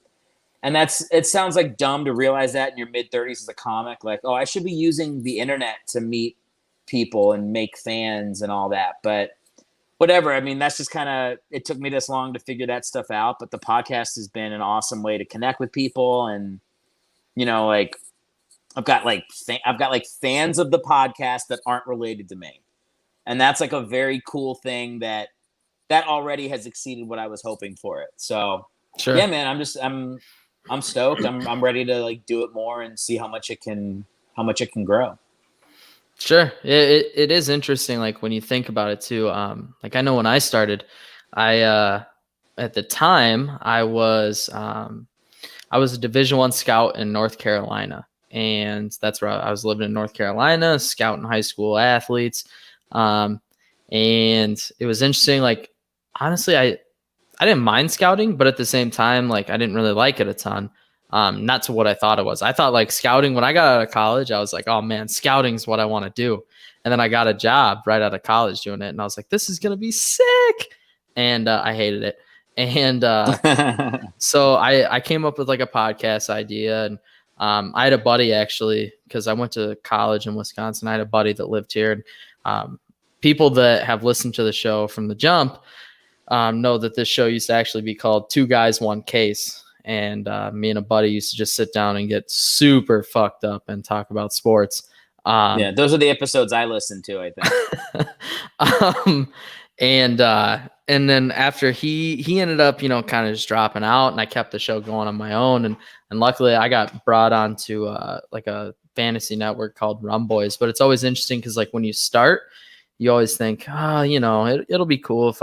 And it sounds like dumb to realize that in your mid 30s as a comic. Like, oh, I should be using the internet to meet people and make fans and all that. But whatever. I mean, that's just kind of, it took me this long to figure that stuff out. But the podcast has been an awesome way to connect with people. And, like, I've got like fans of the podcast that aren't related to me. And that's like a very cool thing that already has exceeded what I was hoping for it. So Sure. Yeah, man, I'm stoked. I'm ready to like do it more and see how much it can grow. Sure. It is interesting. Like when you think about it too, like I know when I started, at the time I was a Division I scout in North Carolina, and that's where I was living in North Carolina, scouting high school athletes. And it was interesting. Like, honestly, I didn't mind scouting, but at the same time, like I didn't really like it a ton. Not to what I thought it was. I thought like scouting, when I got out of college, I was like, oh man, scouting's what I want to do. And then I got a job right out of college doing it. And I was like, this is going to be sick. And I hated it. And so I came up with like a podcast idea. And I had a buddy actually, because I went to college in Wisconsin. I had a buddy that lived here. And people that have listened to the show from the jump know that this show used to actually be called Two Guys, One Case. And me and a buddy used to just sit down and get super fucked up and talk about sports. Yeah, those are the episodes I listened to, I think. And then after he ended up, kind of just dropping out, and I kept the show going on my own. And luckily I got brought on to like a fantasy network called Rum Boys, but it's always interesting because like when you start, you always think, it'll be cool if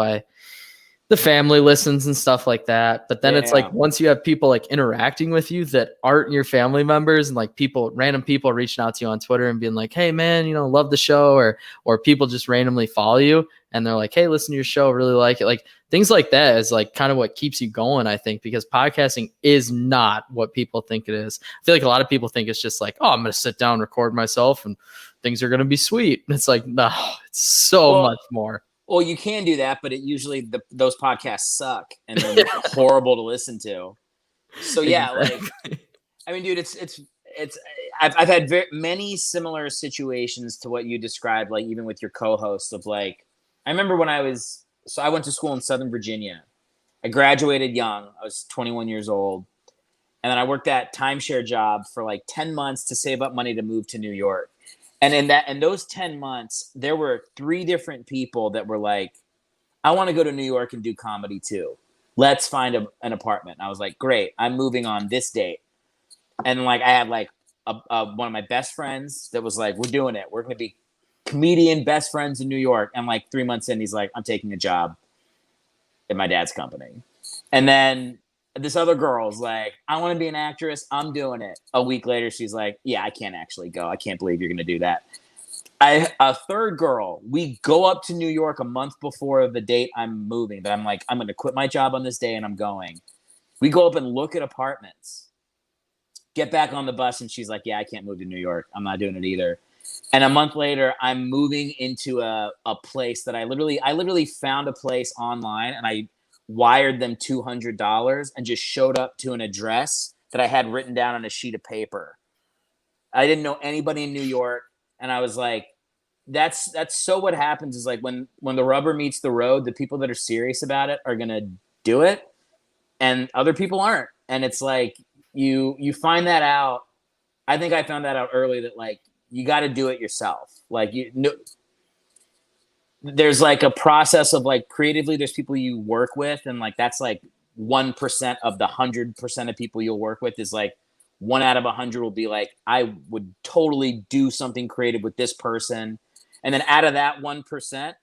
the family listens and stuff like that. But then it's like once you have people like interacting with you that aren't your family members, and like random people reaching out to you on Twitter and being like, hey man, love the show, or people just randomly follow you and they're like, hey, listen to your show, really like it. Like things like that is like kind of what keeps you going, I think, because podcasting is not what people think it is. I feel like a lot of people think it's just like, oh, I'm going to sit down, record myself, and things are going to be sweet. And it's like, no, it's so much more. Well, you can do that, but it usually those podcasts suck and they're horrible to listen to. So yeah, exactly. Like, I mean, dude, I've had many similar situations to what you described, like even with your co-host of like, I remember when I went to school in Southern Virginia. I graduated young. I was 21 years old. And then I worked that timeshare job for like 10 months to save up money to move to New York. And in those 10 months, there were 3 different people that were like, I want to go to New York and do comedy too. Let's find an apartment. And I was like, great, I'm moving on this date. And like, I had like one of my best friends that was like, we're doing it. We're going to be comedian best friends in New York. And like 3 months in, he's like, I'm taking a job at my dad's company. And then this other girl's like, I want to be an actress. I'm doing it. A week later, she's like, yeah, I can't actually go. I can't believe you're going to do that. A third girl, we go up to New York a month before the date I'm moving. But I'm like, I'm going to quit my job on this day and I'm going. We go up and look at apartments. Get back on the bus. And she's like, yeah, I can't move to New York. I'm not doing it either. And a month later, I'm moving into a place that I literally found a place online, and I wired them $200 and just showed up to an address that I had written down on a sheet of paper. I didn't know anybody in New York. And I was like, that's so what happens is like when the rubber meets the road, the people that are serious about it are going to do it and other people aren't. And it's like, you find that out. I think I found that out early that like, you got to do it yourself. Like there's like a process of like creatively there's people you work with. And like, that's like 1% of the 100% of people you'll work with is like 1 out of 100 will be like, I would totally do something creative with this person. And then out of that 1%,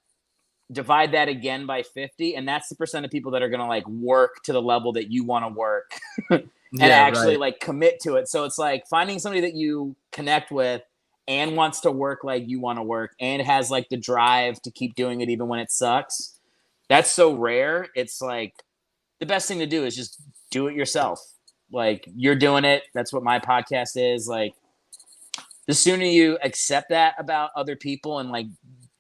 divide that again by 50. And that's the percent of people that are going to like work to the level that you want to work and actually like commit to it. So it's like finding somebody that you connect with and wants to work like you want to work and has like the drive to keep doing it even when it sucks. That's so rare. It's like the best thing to do is just do it yourself. Like you're doing it. That's what my podcast is. Like the sooner you accept that about other people and like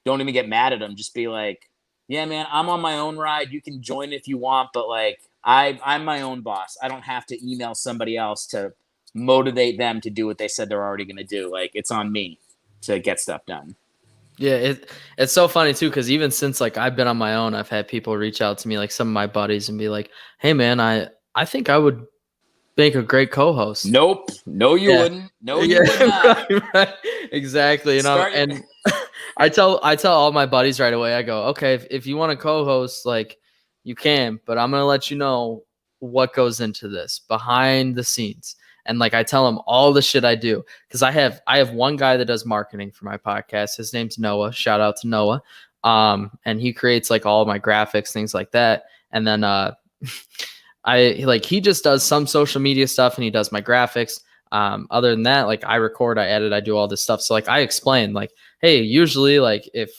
don't even get mad at them, just be like, yeah, man, I'm on my own ride. You can join if you want, but like I'm my own boss. I don't have to email somebody else to motivate them to do what they said they're already going to do. Like it's on me to get stuff done. Yeah, it's so funny too, because even since like I've been on my own, I've had people reach out to me, like some of my buddies, and be like, hey man, I think I would make a great co-host. Nope. No, you wouldn't. No, you would not. Right. Exactly. And I tell all my buddies right away, I go, okay, if you want to co-host, like you can, but I'm going to let you know what goes into this behind the scenes. And like, I tell them all the shit I do. Cause I have one guy that does marketing for my podcast. His name's Noah. Shout out to Noah. And he creates like all of my graphics, things like that. And then, he just does some social media stuff and he does my graphics. Other than that, like I record, I edit, I do all this stuff. So like I explain like, hey, usually like if,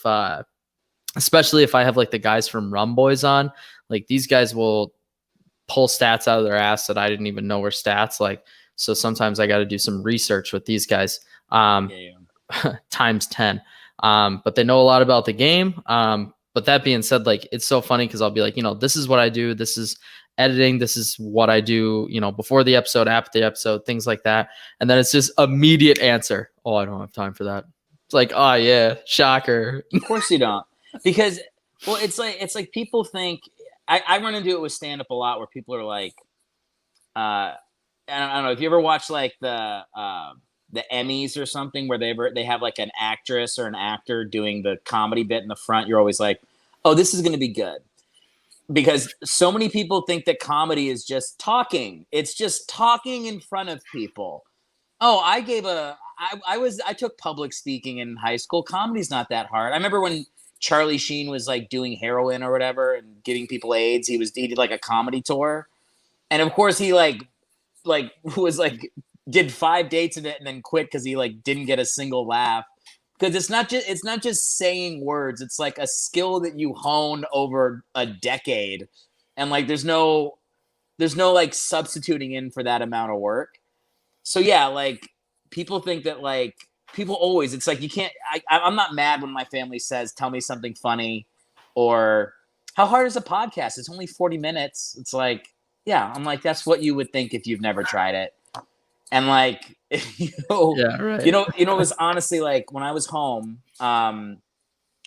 especially if I have like the guys from Rum Boys on, like these guys will pull stats out of their ass that I didn't even know were stats. Like, so sometimes I got to do some research with these guys, times 10. But they know a lot about the game. But that being said, like, it's so funny because I'll be like, this is what I do. This is editing. This is what I do, before the episode, after the episode, things like that. And then it's just immediate answer. Oh, I don't have time for that. It's like, oh yeah, shocker. Of course you don't. Because, well, it's like people think, I run into it with stand-up a lot where people are like, I don't know if you ever watch like the Emmys or something where they have like an actress or an actor doing the comedy bit in the front. You're always like, oh, this is going to be good. Because so many people think that comedy is just talking. It's just talking in front of people. Oh, I I took public speaking in high school. Comedy's not that hard. I remember when Charlie Sheen was like doing heroin or whatever and giving people AIDS. He did like a comedy tour, and of course he was like did 5 dates in it and then quit because he like didn't get a single laugh. Because it's not just saying words. It's like a skill that you hone over a decade, and like there's no like substituting in for that amount of work. So yeah, like people think that like people always, it's like you can't. I'm not mad when my family says, "Tell me something funny," or "How hard is a podcast? It's only 40 minutes." It's like, yeah, I'm like, that's what you would think if you've never tried it. And like, Yeah, right. it was honestly like when I was home,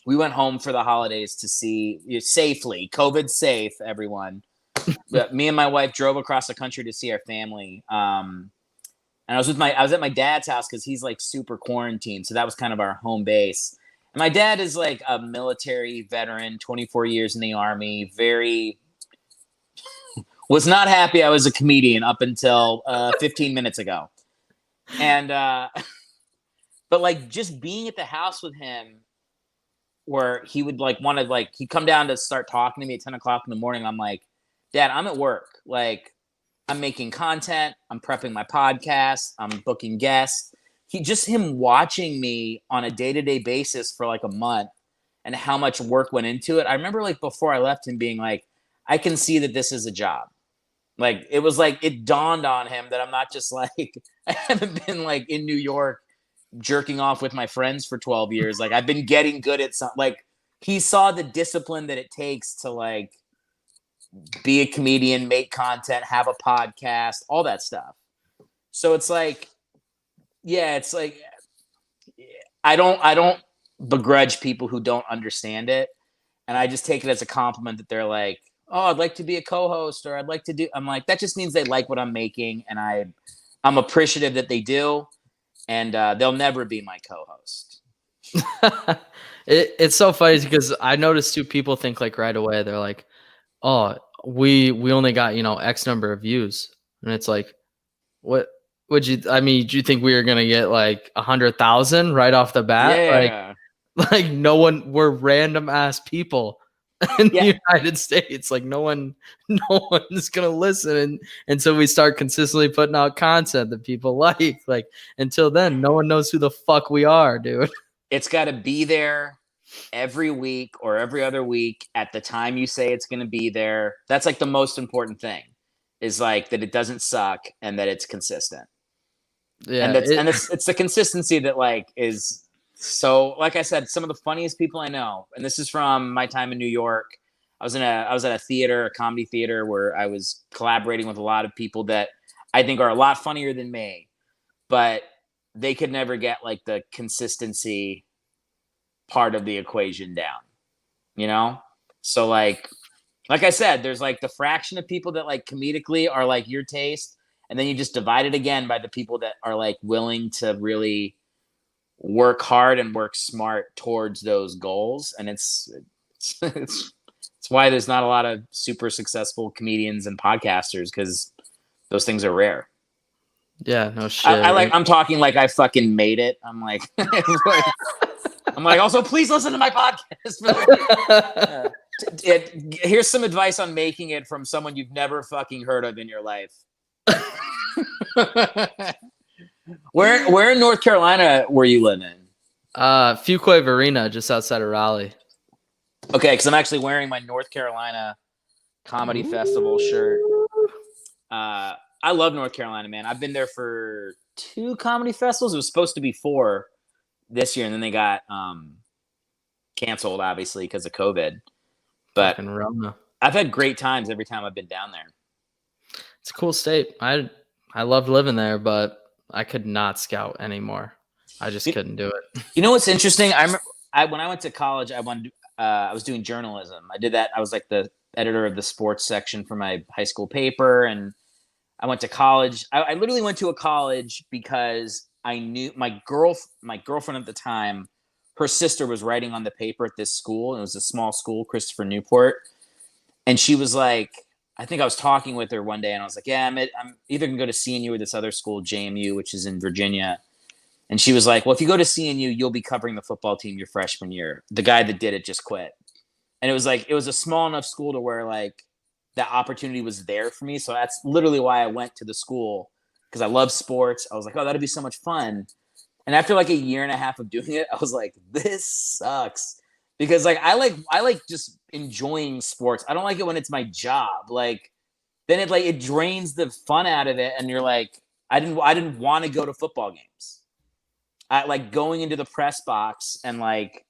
we went home for the holidays to see safely, COVID safe, everyone. Me and my wife drove across the country to see our family. And I was at my dad's house because he's like super quarantined. So that was kind of our home base. And my dad is like a military veteran, 24 years in the Army, was not happy I was a comedian up until 15 minutes ago. And, but like just being at the house with him where he would like want to like, he'd come down to start talking to me at 10 o'clock in the morning. I'm like, Dad, I'm at work. Like I'm making content. I'm prepping my podcast. I'm booking guests. Him watching me on a day-to-day basis for like a month and how much work went into it. I remember like before I left him being like, I can see that this is a job. Like, it was like, it dawned on him that I'm not just like, I haven't been like in New York jerking off with my friends for 12 years. Like, I've been getting good at something. Like, he saw the discipline that it takes to like be a comedian, make content, have a podcast, all that stuff. So it's like, yeah, it's like, I don't begrudge people who don't understand it. And I just take it as a compliment that they're like, oh, I'd like to be a co-host, or I'd like to do. I'm like, that just means they like what I'm making, and I'm appreciative that they do, and they'll never be my co-host. It's so funny because I noticed too. People think like right away. They're like, oh, we only got X number of views, and it's like, what would you? I mean, do you think we were gonna get like 100,000 right off the bat? Yeah. Like no one. We're random ass people in the United States. Like no one's gonna listen, and so we start consistently putting out content that people like. Like until then, no one knows who the fuck we are, dude. It's got to be there every week or every other week at the time you say it's going to be there. That's like the most important thing, is like that it doesn't suck and that it's consistent. Yeah, and it's the consistency that like is. So, like I said, some of the funniest people I know, and this is from my time in New York. I was at a comedy theater, where I was collaborating with a lot of people that I think are a lot funnier than me, but they could never get like the consistency part of the equation down, So like I said, there's like the fraction of people that like comedically are like your taste, and then you just divide it again by the people that are like willing to really work hard and work smart towards those goals. And it's why there's not a lot of super successful comedians and podcasters, because those things are rare. Yeah, no shit. I'm talking like I fucking made it. I'm like, also please listen to my podcast. Here's some advice on making it from someone you've never fucking heard of in your life. Where in North Carolina were you living? Fuquay Arena, just outside of Raleigh. Okay, because I'm actually wearing my North Carolina Comedy Festival shirt. I love North Carolina, man. I've been there for 2 comedy festivals. It was supposed to be 4 this year, and then they got canceled, obviously, because of COVID. But I've had great times every time I've been down there. It's a cool state. I loved living there, but I could not scout anymore. I just couldn't do it. You know what's interesting? When I went to college, I was doing journalism. I did that. I was like the editor of the sports section for my high school paper, and I went to college. I literally went to a college because I knew my girlfriend at the time, her sister was writing on the paper at this school, and it was a small school, Christopher Newport. And she was like, I think I was talking with her one day, and I was like, yeah, I'm either going to go to CNU or this other school, JMU, which is in Virginia. And she was like, well, if you go to CNU, you'll be covering the football team your freshman year. The guy that did it just quit. And it was a small enough school to where like that opportunity was there for me. So that's literally why I went to the school, because I love sports. I was like, oh, that'd be so much fun. And after like a year and a half of doing it, I was like, this sucks. Because like I like just enjoying sports. I don't like it when it's my job. Like then it drains the fun out of it, and you're like, I didn't want to go to football games. I like going into the press box and like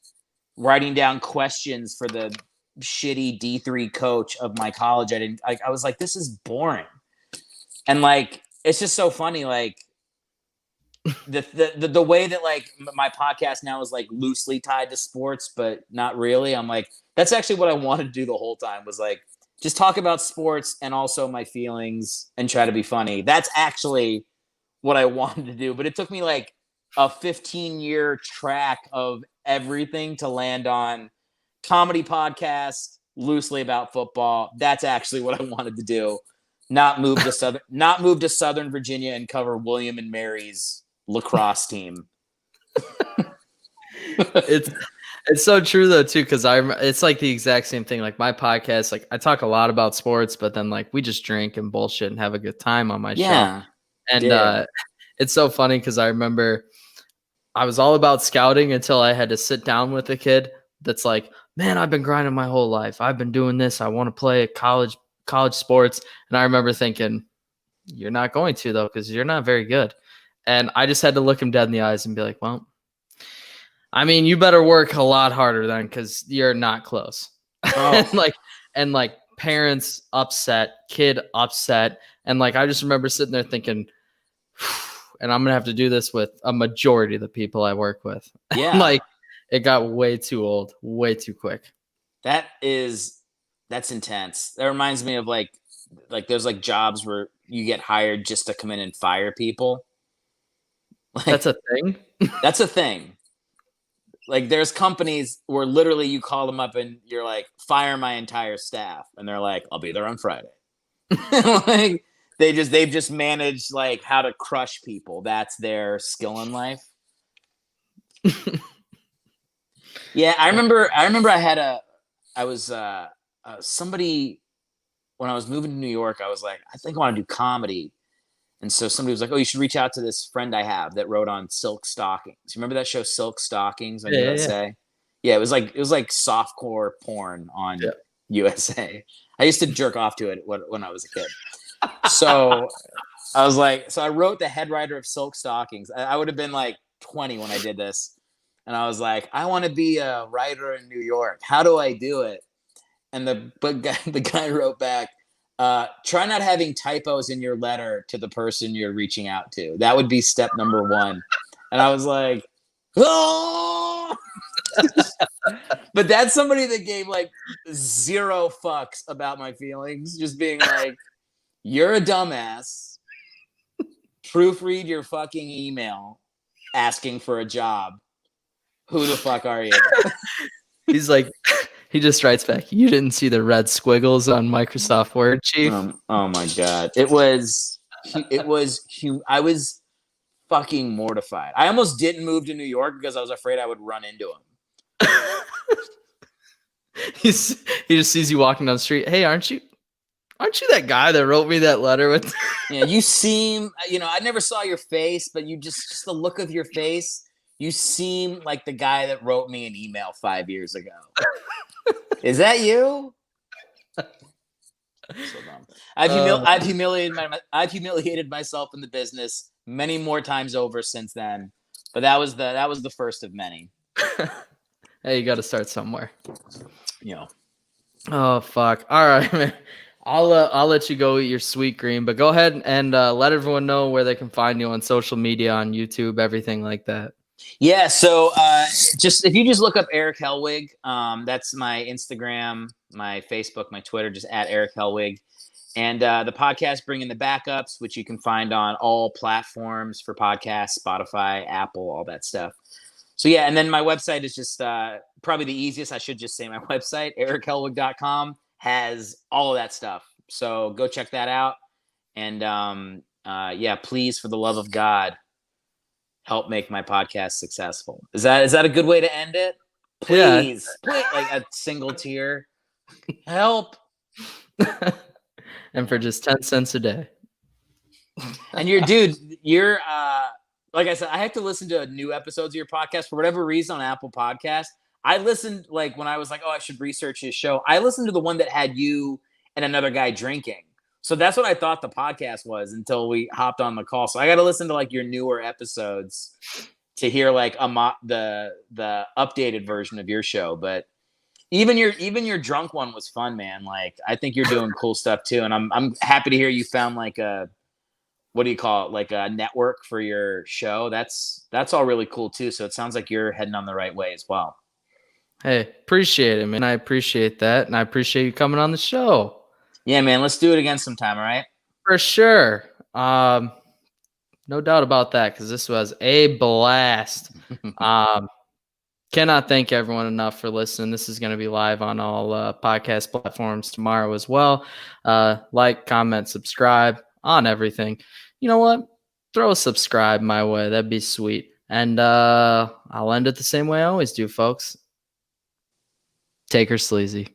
writing down questions for the shitty D3 coach of my college. I was like, this is boring. And like it's just so funny, like the way that like my podcast now is like loosely tied to sports, but not really. I'm like, that's actually what I wanted to do the whole time, was like just talk about sports and also my feelings and try to be funny. That's actually what I wanted to do. But it took me like a 15-year track of everything to land on comedy podcast loosely about football. That's actually what I wanted to do. Not move to Southern Virginia and cover William and Mary's lacrosse team. It's so true though too, because it's like the exact same thing. Like my podcast, like I talk a lot about sports, but then like we just drink and bullshit and have a good time on my show. And it's so funny because I remember I was all about scouting until I had to sit down with a kid that's like, man, I've been grinding my whole life. I've been doing this. I want to play college sports. And I remember thinking, you're not going to though, because you're not very good. And I just had to look him dead in the eyes and be like, well, I mean, you better work a lot harder then, because you're not close. Oh. and like parents upset, kid upset. And like, I just remember sitting there thinking, and I'm going to have to do this with a majority of the people I work with. Yeah. Like it got way too old, way too quick. That's intense. That reminds me of like there's like jobs where you get hired just to come in and fire people. Like, that's a thing. That's a thing. Like there's companies where literally you call them up and you're like, fire my entire staff. And they're like, I'll be there on Friday. Like they've just managed like how to crush people. That's their skill in life. Yeah. I remember somebody, when I was moving to New York, I was like, I think I want to do comedy. And so somebody was like, oh, you should reach out to this friend I have that wrote on Silk Stockings. You remember that show Silk Stockings on USA? Yeah, it was like softcore porn on USA. I used to jerk off to it when I was a kid. So I was like, so I wrote the head writer of Silk Stockings. I would have been like 20 when I did this. And I was like, I want to be a writer in New York. How do I do it? And the guy wrote back, try not having typos in your letter to the person you're reaching out to. That would be step number one. And I was like, oh! But that's somebody that gave like zero fucks about my feelings. Just being like, you're a dumbass. Proofread your fucking email asking for a job. Who the fuck are you? He's like, he just writes back, you didn't see the red squiggles on Microsoft Word, Chief? Oh my God. I was fucking mortified. I almost didn't move to New York because I was afraid I would run into him. He just sees you walking down the street. Hey, aren't you that guy that wrote me that letter with? Yeah, you seem, I never saw your face, but you just the look of your face, you seem like the guy that wrote me an email 5 years ago. Is that you? So dumb. I've humiliated myself in the business many more times over since then, but that was the first of many. Hey, you got to start somewhere. Oh fuck! All right, man. I'll let you go eat your sweet green, but go ahead and let everyone know where they can find you on social media, on YouTube, everything like that. Yeah, so if you just look up Erik Hellwig, that's my Instagram, my Facebook, my Twitter, just at Erik Hellwig. And the podcast, Bringing the Backups, which you can find on all platforms for podcasts, Spotify, Apple, all that stuff. So yeah, and then my website is just probably the easiest. I should just say my website, erikhellwig.com, has all of that stuff. So go check that out. And please, for the love of God, help make my podcast successful. Is that a good way to end it? Please, please, like a single tear. Help. And for just 10 cents a day. And you're like I said, I have to listen to new episodes of your podcast for whatever reason on Apple Podcast. I listened like when I was like, oh, I should research his show. I listened to the one that had you and another guy drinking. So that's what I thought the podcast was until we hopped on the call. So I got to listen to like your newer episodes to hear like the updated version of your show. But even your drunk one was fun, man. Like I think you're doing cool stuff too, and I'm happy to hear you found like a, what do you call it, like a network for your show. That's all really cool too. So it sounds like you're heading on the right way as well. Hey, appreciate it, man. I appreciate that, and I appreciate you coming on the show. Yeah, man. Let's do it again sometime. All right. For sure. No doubt about that, because this was a blast. Cannot thank everyone enough for listening. This is going to be live on all podcast platforms tomorrow as well. Like, comment, subscribe on everything. You know what? Throw a subscribe my way. That'd be sweet. And I'll end it the same way I always do, folks. Take her sleazy.